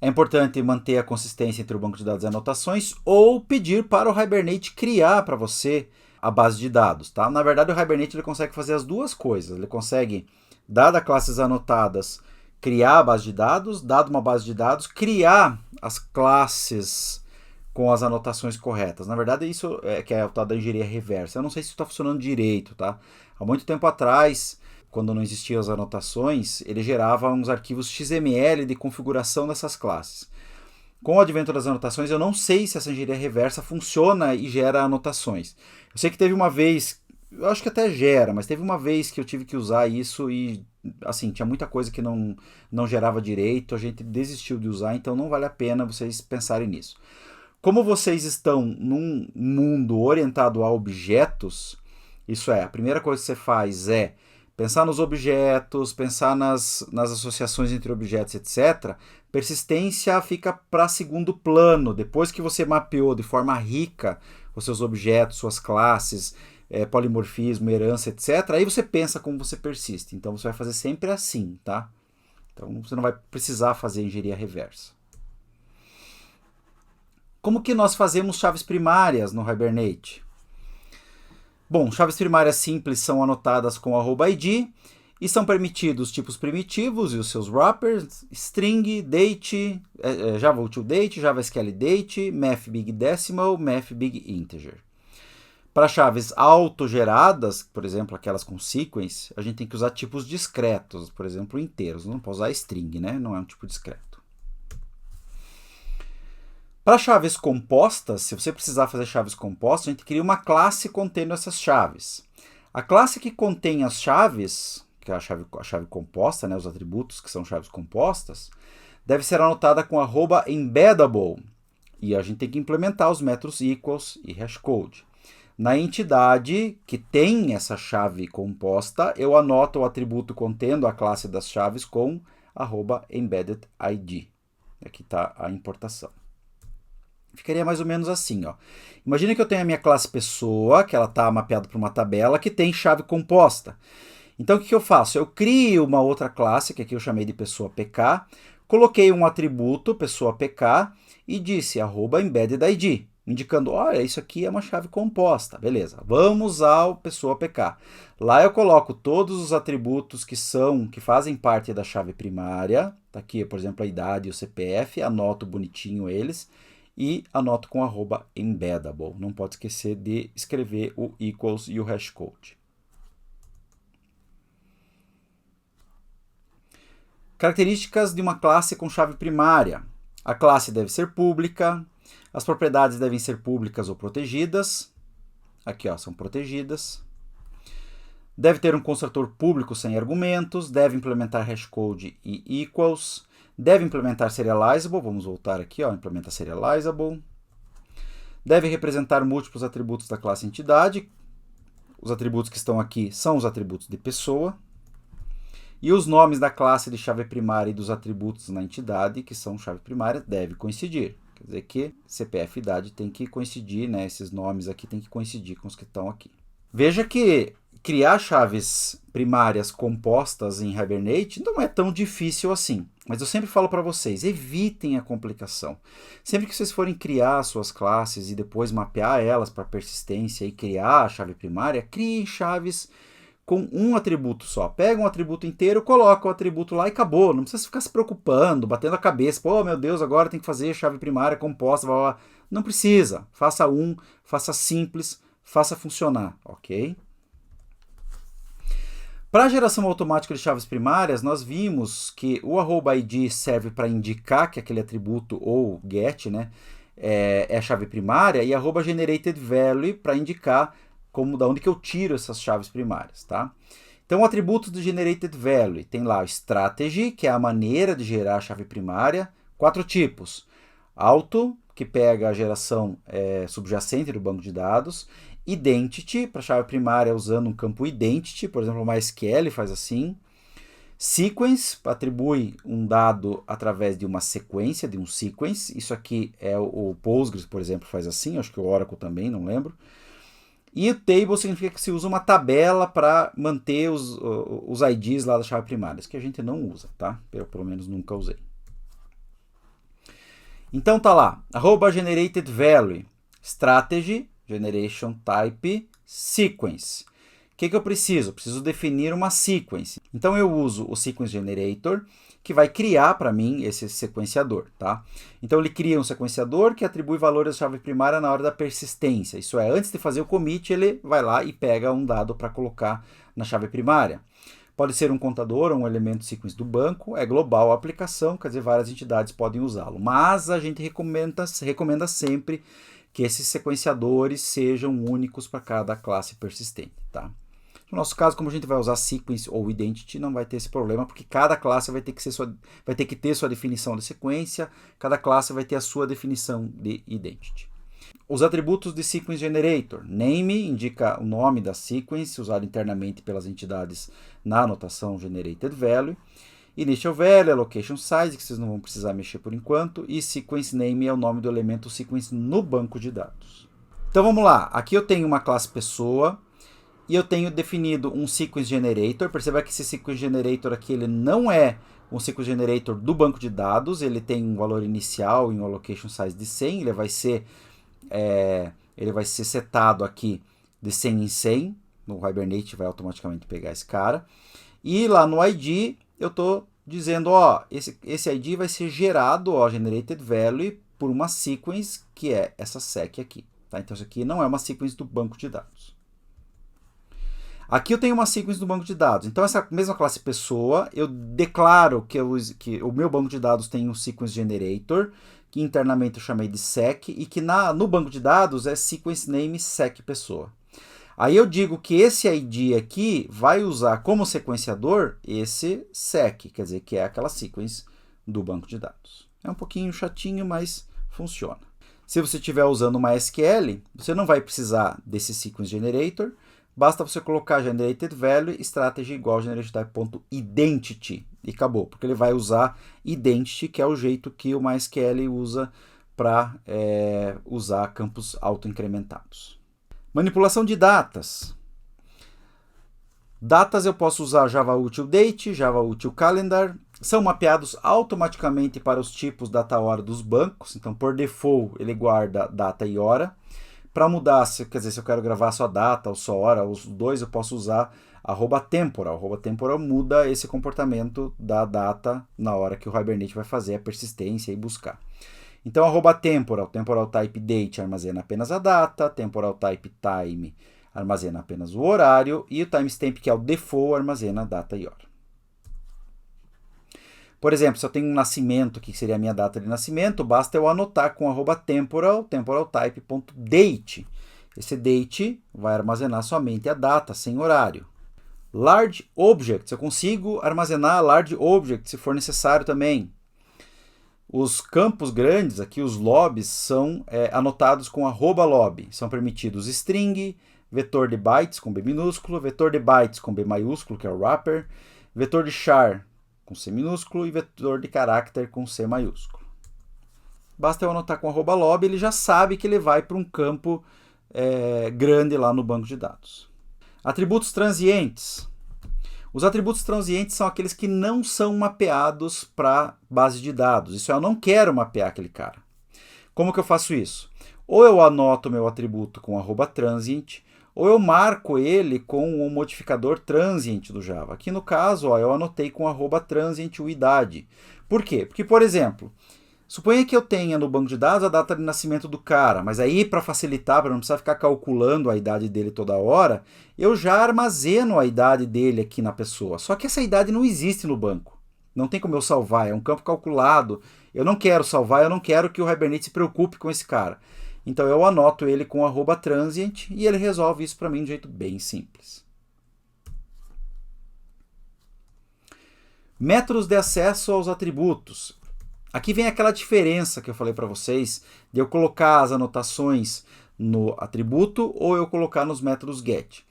É importante manter a consistência entre o banco de dados e anotações ou pedir para o Hibernate criar para você a base de dados, tá? Na verdade, o Hibernate ele consegue fazer as duas coisas. Ele consegue, dadas classes anotadas, criar a base de dados, dado uma base de dados, criar as classes com as anotações corretas. Na verdade, isso é que é o tal da engenharia reversa. Eu não sei se isso está funcionando direito, tá? Há muito tempo atrás, quando não existiam as anotações, ele gerava uns arquivos XML de configuração dessas classes. Com o advento das anotações, eu não sei se essa engenharia reversa funciona e gera anotações. Eu sei que teve uma vez, eu acho que até gera, mas teve uma vez que eu tive que usar isso e, assim, tinha muita coisa que não gerava direito, a gente desistiu de usar, então não vale a pena vocês pensarem nisso. Como vocês estão num mundo orientado a objetos, isso é, a primeira coisa que você faz é pensar nos objetos, pensar nas associações entre objetos, etc. Persistência fica para segundo plano. Depois que você mapeou de forma rica os seus objetos, suas classes, polimorfismo, herança, etc. Aí você pensa como você persiste. Então você vai fazer sempre assim, tá? Então você não vai precisar fazer engenharia reversa. Como que nós fazemos chaves primárias no Hibernate? Bom, chaves primárias simples são anotadas com @id e são permitidos tipos primitivos e os seus wrappers, string, date, Java util date, Java SQL date, math big decimal, math big integer. Para chaves autogeradas, por exemplo, aquelas com sequence, a gente tem que usar tipos discretos, por exemplo, inteiros. Não pode usar string, né? Não é um tipo discreto. Para chaves compostas, se você precisar fazer chaves compostas, a gente cria uma classe contendo essas chaves. A classe que contém as chaves, que é a chave composta, né, os atributos que são chaves compostas, deve ser anotada com @embeddable. E a gente tem que implementar os métodos equals e hashcode. Na entidade que tem essa chave composta, eu anoto o atributo contendo a classe das chaves com @embeddedID. Aqui está a importação. Ficaria mais ou menos assim, ó. Imagina que eu tenho a minha classe pessoa, que ela está mapeada para uma tabela que tem chave composta. Então, o que eu faço? Eu crio uma outra classe, que aqui eu chamei de pessoa PK, coloquei um atributo, pessoa PK, e disse @embeddedID. indicando, olha, isso aqui é uma chave composta, beleza, vamos usar o pessoa PK. Lá eu coloco todos os atributos que fazem parte da chave primária, tá aqui, por exemplo, a idade e o CPF, anoto bonitinho eles, e anoto com @embeddable. Não pode esquecer de escrever o equals e o hashcode. Características de uma classe com chave primária. A classe deve ser pública, as propriedades devem ser públicas ou protegidas. Aqui, ó, são protegidas. Deve ter um construtor público sem argumentos, deve implementar hashcode e equals, deve implementar serializable, vamos voltar aqui, ó, implementa serializable. Deve representar múltiplos atributos da classe entidade. Os atributos que estão aqui são os atributos de pessoa. E os nomes da classe de chave primária e dos atributos na entidade, que são chave primária, devem coincidir. Quer dizer que CPF e idade tem que coincidir, né? Esses nomes aqui tem que coincidir com os que estão aqui. Veja que criar chaves primárias compostas em Hibernate não é tão difícil assim. Mas eu sempre falo para vocês, evitem a complicação. Sempre que vocês forem criar suas classes e depois mapear elas para persistência e criar a chave primária, criem chaves com um atributo só. Pega um atributo inteiro, coloca o atributo lá e acabou. Não precisa ficar se preocupando, batendo a cabeça. Pô, meu Deus, agora tem que fazer chave primária composta. Blá, blá. Não precisa. Faça faça simples, faça funcionar, ok? Para a geração automática de chaves primárias, nós vimos que o @id serve para indicar que aquele atributo ou get, né, é a chave primária, e @generated_value para indicar da onde que eu tiro essas chaves primárias, tá? Então, o atributo do generated value tem lá o strategy, que é a maneira de gerar a chave primária, 4 tipos. Auto, que pega a geração subjacente do banco de dados. Identity, para a chave primária usando um campo identity, por exemplo, o MySQL faz assim. Sequence, atribui um dado através de uma sequência, de um sequence. Isso aqui é o Postgres, por exemplo, faz assim, acho que o Oracle também, não lembro. E o table significa que se usa uma tabela para manter os IDs lá da chave primária, que a gente não usa, tá? Eu, pelo menos, nunca usei. Então, tá lá, @generated_value, strategy, generation type, sequence. O que eu preciso? Preciso definir uma sequence. Então, eu uso o sequence generator, que vai criar para mim esse sequenciador, tá? Então, ele cria um sequenciador que atribui valores à chave primária na hora da persistência. Isso é, antes de fazer o commit, ele vai lá e pega um dado para colocar na chave primária. Pode ser um contador ou um elemento sequence do banco, é global a aplicação, quer dizer, várias entidades podem usá-lo. Mas a gente recomenda sempre que esses sequenciadores sejam únicos para cada classe persistente, tá? No nosso caso, como a gente vai usar sequence ou identity, não vai ter esse problema, porque cada classe vai ter que ter sua definição de sequência, cada classe vai ter a sua definição de identity. Os atributos de sequence generator. Name indica o nome da sequence, usado internamente pelas entidades na anotação generated value. Initial value, location size, que vocês não vão precisar mexer por enquanto. E sequence name é o nome do elemento sequence no banco de dados. Então vamos lá. Aqui eu tenho uma classe pessoa e eu tenho definido um sequence generator. Perceba que esse sequence generator aqui ele não é um sequence generator do banco de dados. Ele tem um valor inicial em um location size de 100. Ele vai ser setado aqui de 100 em 100. No Hibernate vai automaticamente pegar esse cara. E lá no ID eu estou dizendo, ó, esse ID vai ser gerado, ó, generated value, por uma sequence que é essa sec aqui. Tá? Então isso aqui não é uma sequence do banco de dados. Aqui eu tenho uma sequence do banco de dados. Então essa mesma classe pessoa, eu declaro que o meu banco de dados tem um sequence generator, que internamente eu chamei de sec, e que no banco de dados é sequence name sec pessoa. Aí eu digo que esse ID aqui vai usar como sequenciador esse sec, quer dizer que é aquela sequence do banco de dados. É um pouquinho chatinho, mas funciona. Se você estiver usando uma SQL, você não vai precisar desse sequence generator, basta você colocar generated value strategy igual generated_identity e acabou, porque ele vai usar identity, que é o jeito que o MySQL usa para usar campos autoincrementados. Manipulação de datas. Datas eu posso usar Java Util Date, Java Util Calendar, são mapeados automaticamente para os tipos data-hora dos bancos. Então, por default, ele guarda data e hora. Para mudar, quer dizer, se eu quero gravar só data ou só hora, os dois eu posso usar @temporal. @temporal muda esse comportamento da data na hora que o Hibernate vai fazer a persistência e buscar. Então, @temporal, temporal type date armazena apenas a data, temporal type time armazena apenas o horário e o timestamp, que é o default, armazena data e hora. Por exemplo, se eu tenho um nascimento, que seria a minha data de nascimento, basta eu anotar com @temporal, temporaltype.date. Esse date vai armazenar somente a data, sem horário. Large Objects, eu consigo armazenar Large Objects se for necessário também. Os campos grandes, aqui os lobs, são anotados com @lob. São permitidos string, vetor de bytes com B minúsculo, vetor de bytes com B maiúsculo, que é o wrapper, vetor de char com C minúsculo e vetor de caráter com C maiúsculo. Basta eu anotar com @lob, ele já sabe que ele vai para um campo grande lá no banco de dados. Atributos transientes. Os atributos transientes são aqueles que não são mapeados para base de dados. Isso eu não quero mapear aquele cara. Como que eu faço isso? Ou eu anoto meu atributo com @transient, ou eu marco ele com o modificador transient do Java. Aqui no caso, eu anotei com @transient o idade. Por quê? Porque, por exemplo, suponha que eu tenha no banco de dados a data de nascimento do cara, mas aí para facilitar, para não precisar ficar calculando a idade dele toda hora, eu já armazeno a idade dele aqui na pessoa. Só que essa idade não existe no banco. Não tem como eu salvar, é um campo calculado. Eu não quero salvar, eu não quero que o Hibernate se preocupe com esse cara. Então eu anoto ele com @transient e ele resolve isso para mim de um jeito bem simples. Métodos de acesso aos atributos. Aqui vem aquela diferença que eu falei para vocês de eu colocar as anotações no atributo ou eu colocar nos métodos get.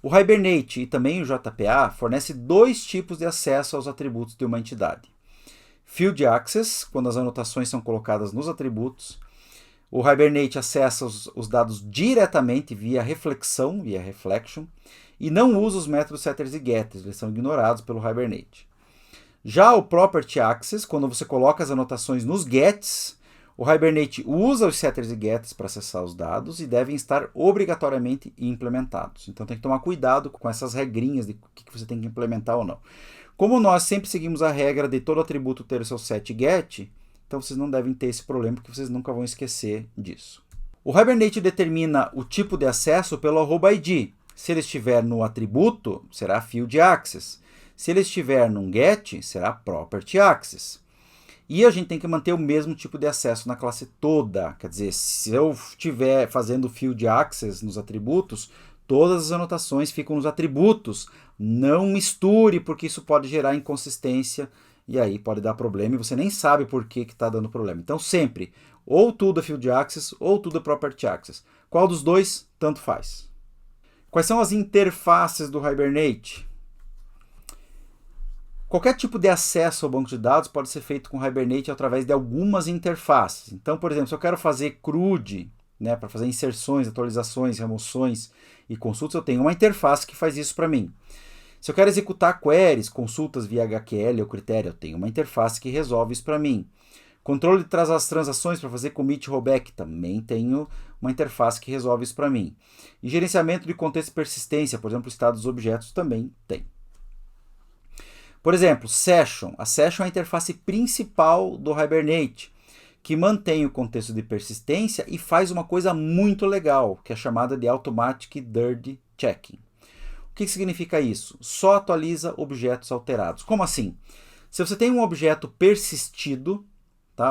O Hibernate e também o JPA fornece dois tipos de acesso aos atributos de uma entidade. Field Access, quando as anotações são colocadas nos atributos. O Hibernate acessa os dados diretamente via reflexão, via reflection, e não usa os métodos setters e getters, eles são ignorados pelo Hibernate. Já o Property Access, quando você coloca as anotações nos gets, o Hibernate usa os setters e getters para acessar os dados e devem estar obrigatoriamente implementados. Então tem que tomar cuidado com essas regrinhas de o que você tem que implementar ou não. Como nós sempre seguimos a regra de todo atributo ter o seu set get, então vocês não devem ter esse problema, porque vocês nunca vão esquecer disso. O Hibernate determina o tipo de acesso pelo @id. Se ele estiver no atributo, será Field Access. Se ele estiver num get, será Property Access. E a gente tem que manter o mesmo tipo de acesso na classe toda. Quer dizer, se eu estiver fazendo Field Access nos atributos, todas as anotações ficam nos atributos. Não misture, porque isso pode gerar inconsistência e aí pode dar problema e você nem sabe por que está dando problema. Então sempre, ou tudo é Field Access ou tudo é Property Access. Qual dos dois? Tanto faz. Quais são as interfaces do Hibernate? Qualquer tipo de acesso ao banco de dados pode ser feito com o Hibernate através de algumas interfaces. Então, por exemplo, se eu quero fazer CRUD, para fazer inserções, atualizações, remoções e consultas, eu tenho uma interface que faz isso para mim. Se eu quero executar queries, consultas via HQL ou critério, eu tenho uma interface que resolve isso para mim. Controle de transações para fazer commit e rollback, também tenho uma interface que resolve isso para mim. E gerenciamento de contexto e persistência, por exemplo, o estado dos objetos, também tem. Por exemplo, Session. A Session é a interface principal do Hibernate, que mantém o contexto de persistência e faz uma coisa muito legal, que é chamada de Automatic Dirty Checking. O que significa isso? Só atualiza objetos alterados. Como assim? Se você tem um objeto persistido,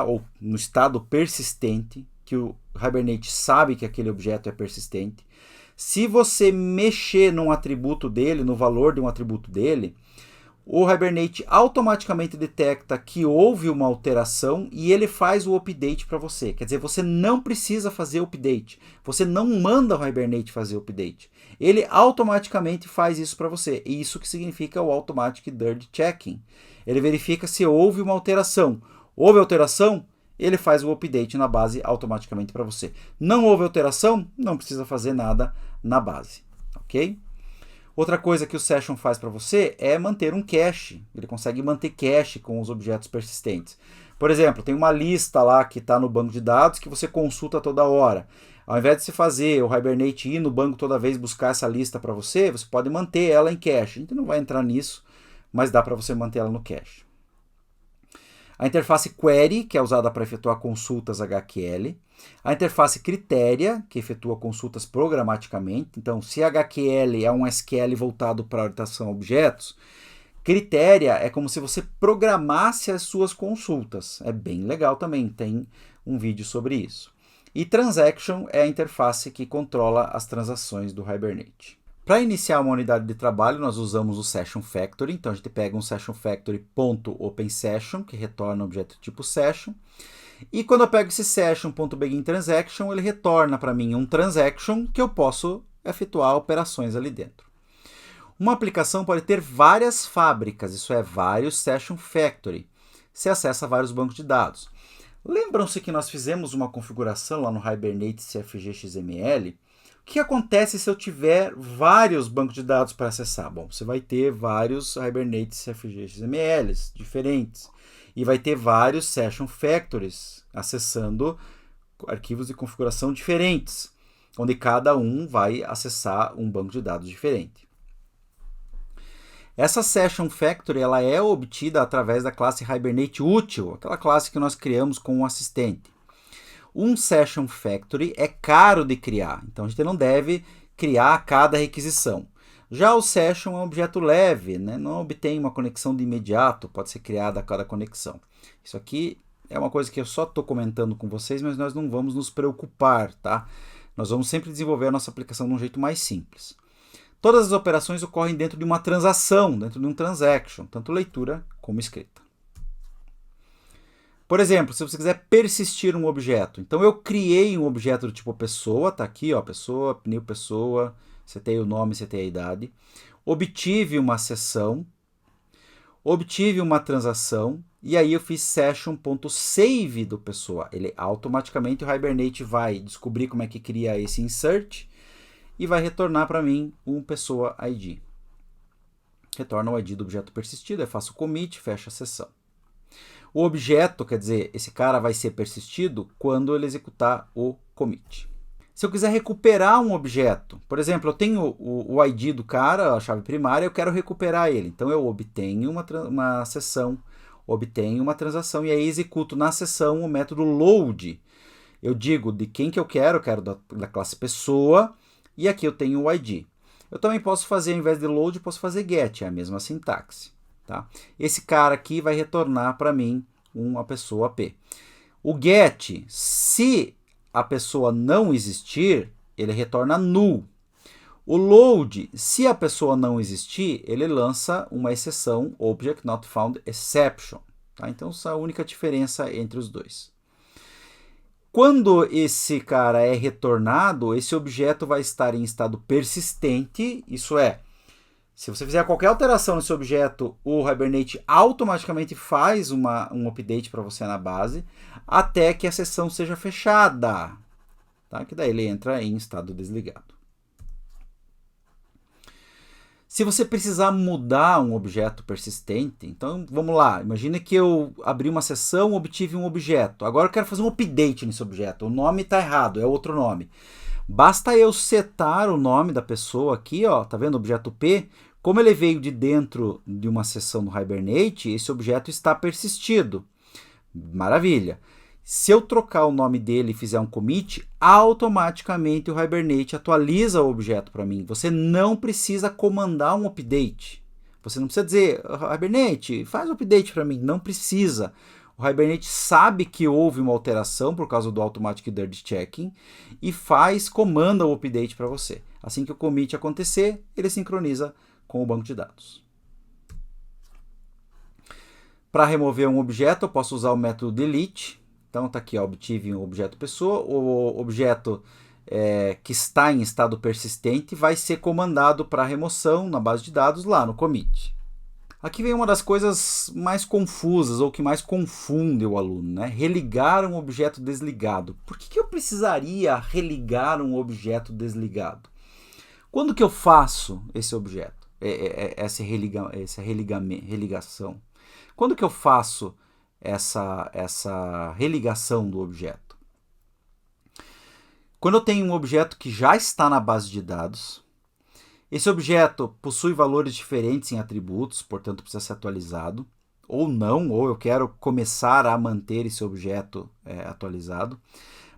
ou no estado persistente, que o Hibernate sabe que aquele objeto é persistente, se você mexer num atributo dele, no valor de um atributo dele, o Hibernate automaticamente detecta que houve uma alteração e ele faz o update para você. Quer dizer, você não precisa fazer o update. Você não manda o Hibernate fazer o update. Ele automaticamente faz isso para você. E isso que significa o Automatic Dirty Checking. Ele verifica se houve uma alteração. Houve alteração? Ele faz o update na base automaticamente para você. Não houve alteração? Não precisa fazer nada na base. Ok? Outra coisa que o Session faz para você é manter um cache. Ele consegue manter cache com os objetos persistentes. Por exemplo, tem uma lista lá que está no banco de dados que você consulta toda hora. Ao invés de você fazer o Hibernate ir no banco toda vez buscar essa lista para você, você pode manter ela em cache. A gente não vai entrar nisso, mas dá para você manter ela no cache. A interface Query, que é usada para efetuar consultas HQL. A interface Critéria, que efetua consultas programaticamente. Então, se HQL é um SQL voltado para orientação a objetos, Critéria é como se você programasse as suas consultas. É bem legal também, tem um vídeo sobre isso. E Transaction é a interface que controla as transações do Hibernate. Para iniciar uma unidade de trabalho, nós usamos o Session Factory. Então, a gente pega um Session Factory.OpenSession, que retorna o objeto tipo Session. E quando eu pego esse Session.BeginTransaction, ele retorna para mim um Transaction que eu posso efetuar operações ali dentro. Uma aplicação pode ter várias fábricas, isso é, vários Session Factory. Você acessa vários bancos de dados. Lembram-se que nós fizemos uma configuração lá no Hibernate CFG XML? O que acontece se eu tiver vários bancos de dados para acessar? Bom, você vai ter vários Hibernate CFG XMLs diferentes e vai ter vários Session Factories acessando arquivos de configuração diferentes, onde cada um vai acessar um banco de dados diferente. Essa Session Factory ela é obtida através da classe Hibernate Útil, aquela classe que nós criamos com o assistente. Um Session Factory é caro de criar, então a gente não deve criar a cada requisição. Já o Session é um objeto leve, né? Não obtém uma conexão de imediato, pode ser criada a cada conexão. Isso aqui é uma coisa que eu só estou comentando com vocês, mas nós não vamos nos preocupar, tá? Nós vamos sempre desenvolver a nossa aplicação de um jeito mais simples. Todas as operações ocorrem dentro de uma transação, dentro de um transaction, tanto leitura como escrita. Por exemplo, se você quiser persistir um objeto, então eu criei um objeto do tipo pessoa, tá aqui, ó, pessoa, new pessoa, setei o nome, setei a idade, obtive uma sessão, obtive uma transação, e aí eu fiz session.save do pessoa. Ele automaticamente, o Hibernate vai descobrir como é que cria esse insert e vai retornar para mim um pessoa ID. Retorna o ID do objeto persistido, eu faço commit, fecho a sessão. O objeto, quer dizer, esse cara vai ser persistido quando ele executar o commit. Se eu quiser recuperar um objeto, por exemplo, eu tenho o ID do cara, a chave primária, eu quero recuperar ele. Então eu obtenho uma sessão, obtenho uma transação e aí executo na sessão o método load. Eu digo de quem que eu quero da classe pessoa e aqui eu tenho o ID. Eu também posso fazer, ao invés de load, posso fazer get, é a mesma sintaxe. Tá? Esse cara aqui vai retornar para mim uma pessoa P. O get, se a pessoa não existir, ele retorna null. O load, se a pessoa não existir, ele lança uma exceção, object not found exception. Tá? Então, essa é a única diferença entre os dois. Quando esse cara é retornado, esse objeto vai estar em estado persistente, isso é, se você fizer qualquer alteração nesse objeto, o Hibernate automaticamente faz um update para você na base, até que a sessão seja fechada, tá? Que daí ele entra em estado desligado. Se você precisar mudar um objeto persistente, então vamos lá, imagina que eu abri uma sessão, obtive um objeto, agora eu quero fazer um update nesse objeto, o nome está errado, é outro nome. Basta eu setar o nome da pessoa aqui, ó, tá vendo o objeto P? Como ele veio de dentro de uma sessão do Hibernate, esse objeto está persistido. Maravilha. Se eu trocar o nome dele e fizer um commit, automaticamente o Hibernate atualiza o objeto para mim. Você não precisa comandar um update. Você não precisa dizer, Hibernate, faz um update para mim. Não precisa. O Hibernate sabe que houve uma alteração por causa do Automatic Dirty Checking e comanda o update para você. Assim que o commit acontecer, ele sincroniza com o banco de dados. Para remover um objeto, eu posso usar o método delete. Então, está aqui, ó, obtive um objeto pessoa. O objeto que está em estado persistente vai ser comandado para remoção na base de dados lá no commit. Aqui vem uma das coisas mais confusas ou que mais confunde o aluno, né? Religar um objeto desligado. Por que eu precisaria religar um objeto desligado? Quando que eu faço esse objeto? Essa religação? Quando que eu faço essa religação do objeto? Quando eu tenho um objeto que já está na base de dados, esse objeto possui valores diferentes em atributos, portanto precisa ser atualizado, ou não, ou eu quero começar a manter esse objeto atualizado,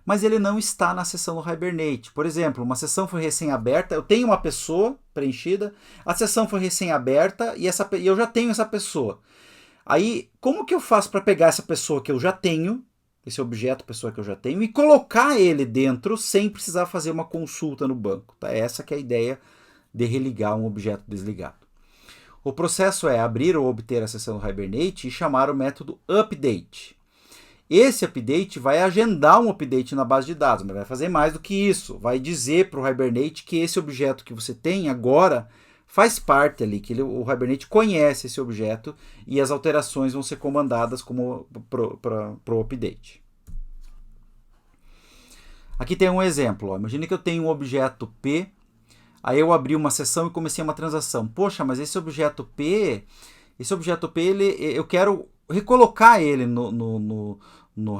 mas ele não está na seção do Hibernate. Por exemplo, uma seção foi recém-aberta, eu tenho uma pessoa preenchida, a seção foi recém-aberta e eu já tenho essa pessoa. Aí, como que eu faço para pegar essa pessoa que eu já tenho, esse objeto, pessoa que eu já tenho, e colocar ele dentro sem precisar fazer uma consulta no banco? Tá? Essa que é a ideia de religar um objeto desligado. O processo é abrir ou obter a seção do Hibernate e chamar o método update. Esse update vai agendar um update na base de dados, mas vai fazer mais do que isso. Vai dizer para o Hibernate que esse objeto que você tem agora faz parte ali, que o Hibernate conhece esse objeto e as alterações vão ser comandadas para o update. Aqui tem um exemplo. Ó. Imagine que eu tenho um objeto P, aí eu abri uma sessão e comecei uma transação. Poxa, mas esse objeto P, eu quero recolocar ele no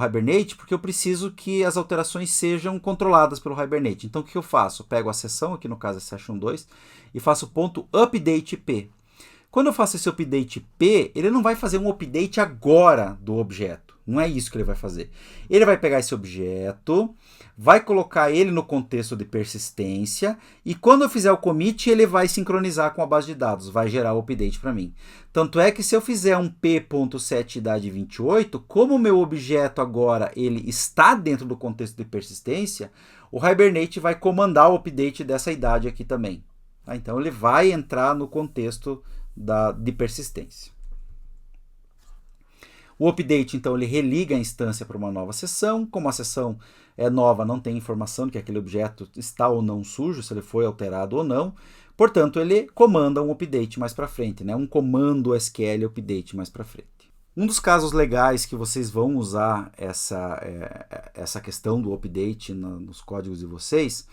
Hibernate, porque eu preciso que as alterações sejam controladas pelo Hibernate. Então, o que eu faço? Eu pego a sessão, aqui no caso é session 2, e faço ponto update P. Quando eu faço esse update P, ele não vai fazer um update agora do objeto. Não é isso que ele vai fazer. Ele vai pegar esse objeto, vai colocar ele no contexto de persistência, e quando eu fizer o commit, ele vai sincronizar com a base de dados, vai gerar o update para mim. Tanto é que se eu fizer um p.set idade 28, como o meu objeto agora ele está dentro do contexto de persistência, o Hibernate vai comandar o update dessa idade aqui também. Tá? Então ele vai entrar no contexto de persistência. O update, então, ele religa a instância para uma nova sessão. Como a sessão é nova, não tem informação de que aquele objeto está ou não sujo, se ele foi alterado ou não. Portanto, ele comanda um update mais para frente, né? Um comando SQL update mais para frente. Um dos casos legais que vocês vão usar essa questão do update nos códigos de vocês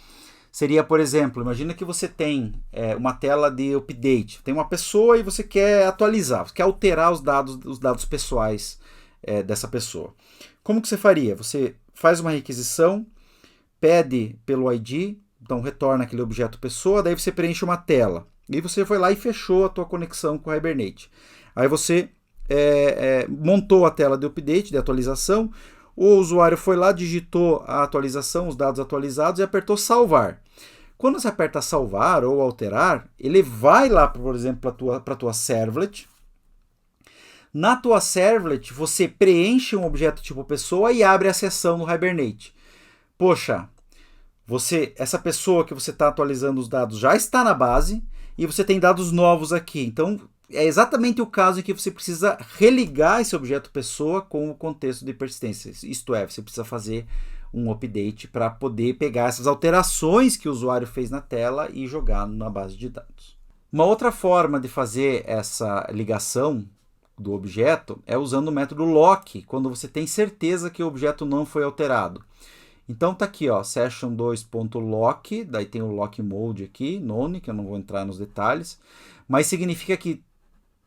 seria, por exemplo, imagina que você tem uma tela de update, tem uma pessoa e você quer atualizar, você quer alterar os dados pessoais dessa pessoa. Como que você faria? Você faz uma requisição, pede pelo ID, então retorna aquele objeto pessoa, daí você preenche uma tela. E você foi lá e fechou a tua conexão com o Hibernate. Aí você montou a tela de update, de atualização, o usuário foi lá, digitou a atualização, os dados atualizados e apertou salvar. Quando você aperta salvar ou alterar, ele vai lá, por exemplo, para a tua servlet. Na tua servlet, você preenche um objeto tipo pessoa e abre a seção no Hibernate. Poxa, essa pessoa que você está atualizando os dados já está na base e você tem dados novos aqui. Então, é exatamente o caso em que você precisa religar esse objeto pessoa com o contexto de persistência. Isto é, você precisa fazer um update para poder pegar essas alterações que o usuário fez na tela e jogar na base de dados. Uma outra forma de fazer essa ligação do objeto é usando o método lock, quando você tem certeza que o objeto não foi alterado. Então tá aqui, ó, session2.lock, daí tem o lock mode aqui, none, que eu não vou entrar nos detalhes, mas significa que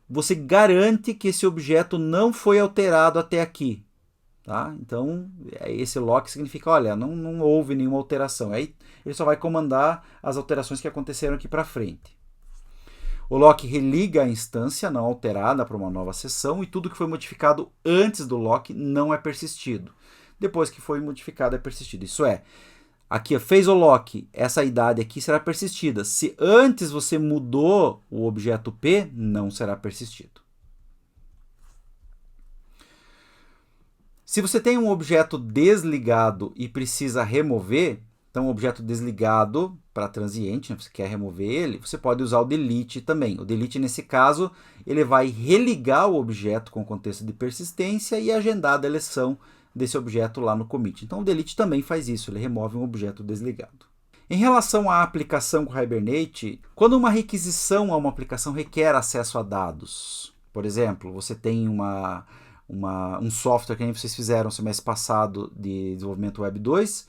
você garante que esse objeto não foi alterado até aqui. Tá? Então, esse lock significa, olha, não houve nenhuma alteração. Aí ele só vai comandar as alterações que aconteceram aqui para frente. O lock religa a instância não alterada para uma nova sessão e tudo que foi modificado antes do lock não é persistido. Depois que foi modificado é persistido. Isso é, aqui fez o lock, essa idade aqui será persistida. Se antes você mudou o objeto P, não será persistido. Se você tem um objeto desligado e precisa remover, então um objeto desligado para transiente, você quer remover ele, você pode usar o delete também. O delete, nesse caso, ele vai religar o objeto com o contexto de persistência e agendar a deleção desse objeto lá no commit. Então o delete também faz isso, ele remove um objeto desligado. Em relação à aplicação com Hibernate, quando uma requisição a uma aplicação requer acesso a dados, por exemplo, você tem um software que nem vocês fizeram no semestre passado de desenvolvimento Web 2,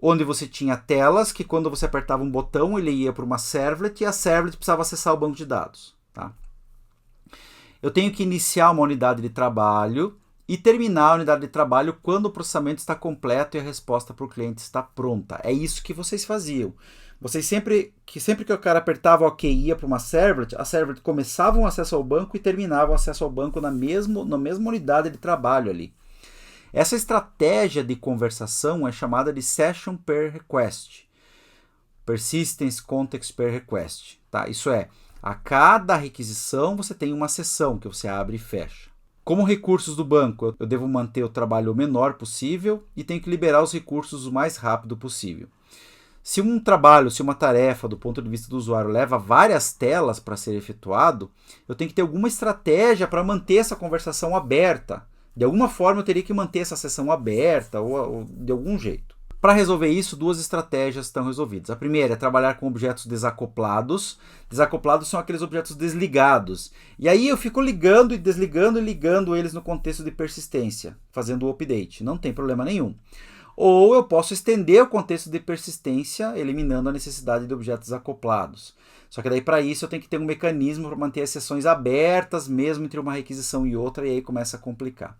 onde você tinha telas que quando você apertava um botão ele ia para uma servlet e a servlet precisava acessar o banco de dados. Tá? Eu tenho que iniciar uma unidade de trabalho e terminar a unidade de trabalho quando o processamento está completo e a resposta para o cliente está pronta. É isso que vocês faziam. Vocês sempre que o cara apertava OK e ia para uma servlet, a servlet começava um acesso ao banco e terminava o acesso ao banco na mesma unidade de trabalho ali. Essa estratégia de conversação é chamada de Session per Request. Persistence Context per Request. Tá? Isso é, a cada requisição você tem uma sessão que você abre e fecha. Como recursos do banco, eu devo manter o trabalho o menor possível e tenho que liberar os recursos o mais rápido possível. Se um trabalho, se uma tarefa, do ponto de vista do usuário, leva várias telas para ser efetuado, eu tenho que ter alguma estratégia para manter essa conversação aberta. De alguma forma eu teria que manter essa sessão aberta ou de algum jeito. Para resolver isso, duas estratégias estão resolvidas. A primeira é trabalhar com objetos desacoplados. Desacoplados são aqueles objetos desligados. E aí eu fico ligando e desligando e ligando eles no contexto de persistência, fazendo o update. Não tem problema nenhum. Ou eu posso estender o contexto de persistência, eliminando a necessidade de objetos acoplados. Só que daí para isso eu tenho que ter um mecanismo para manter as sessões abertas, mesmo entre uma requisição e outra, e aí começa a complicar.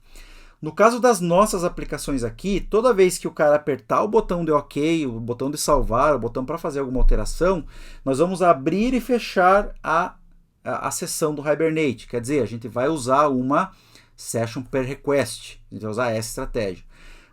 No caso das nossas aplicações aqui, toda vez que o cara apertar o botão de OK, o botão de salvar, o botão para fazer alguma alteração, nós vamos abrir e fechar a sessão do Hibernate. Quer dizer, a gente vai usar uma Session per Request. A gente vai usar essa estratégia.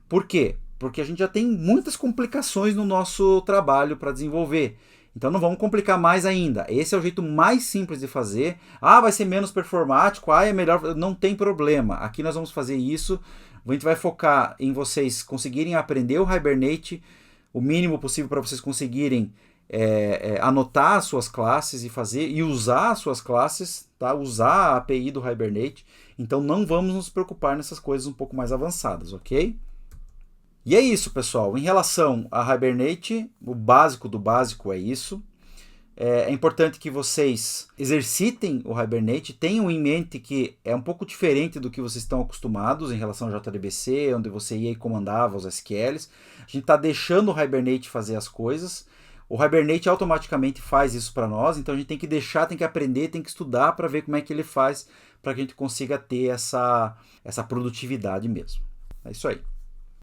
Por quê? Porque a gente já tem muitas complicações no nosso trabalho para desenvolver. Então não vamos complicar mais ainda. Esse é o jeito mais simples de fazer. Ah, vai ser menos performático, é melhor. Não tem problema. Aqui nós vamos fazer isso. A gente vai focar em vocês conseguirem aprender o Hibernate o mínimo possível para vocês conseguirem anotar as suas classes e usar as suas classes, tá? Usar a API do Hibernate. Então não vamos nos preocupar nessas coisas um pouco mais avançadas, ok? E é isso, pessoal. Em relação a Hibernate, o básico do básico é isso. É importante que vocês exercitem o Hibernate, tenham em mente que é um pouco diferente do que vocês estão acostumados em relação ao JDBC, onde você ia e comandava os SQLs. A gente está deixando o Hibernate fazer as coisas. O Hibernate automaticamente faz isso para nós, então a gente tem que deixar, tem que aprender, tem que estudar para ver como é que ele faz, para que a gente consiga ter essa produtividade mesmo. É isso aí.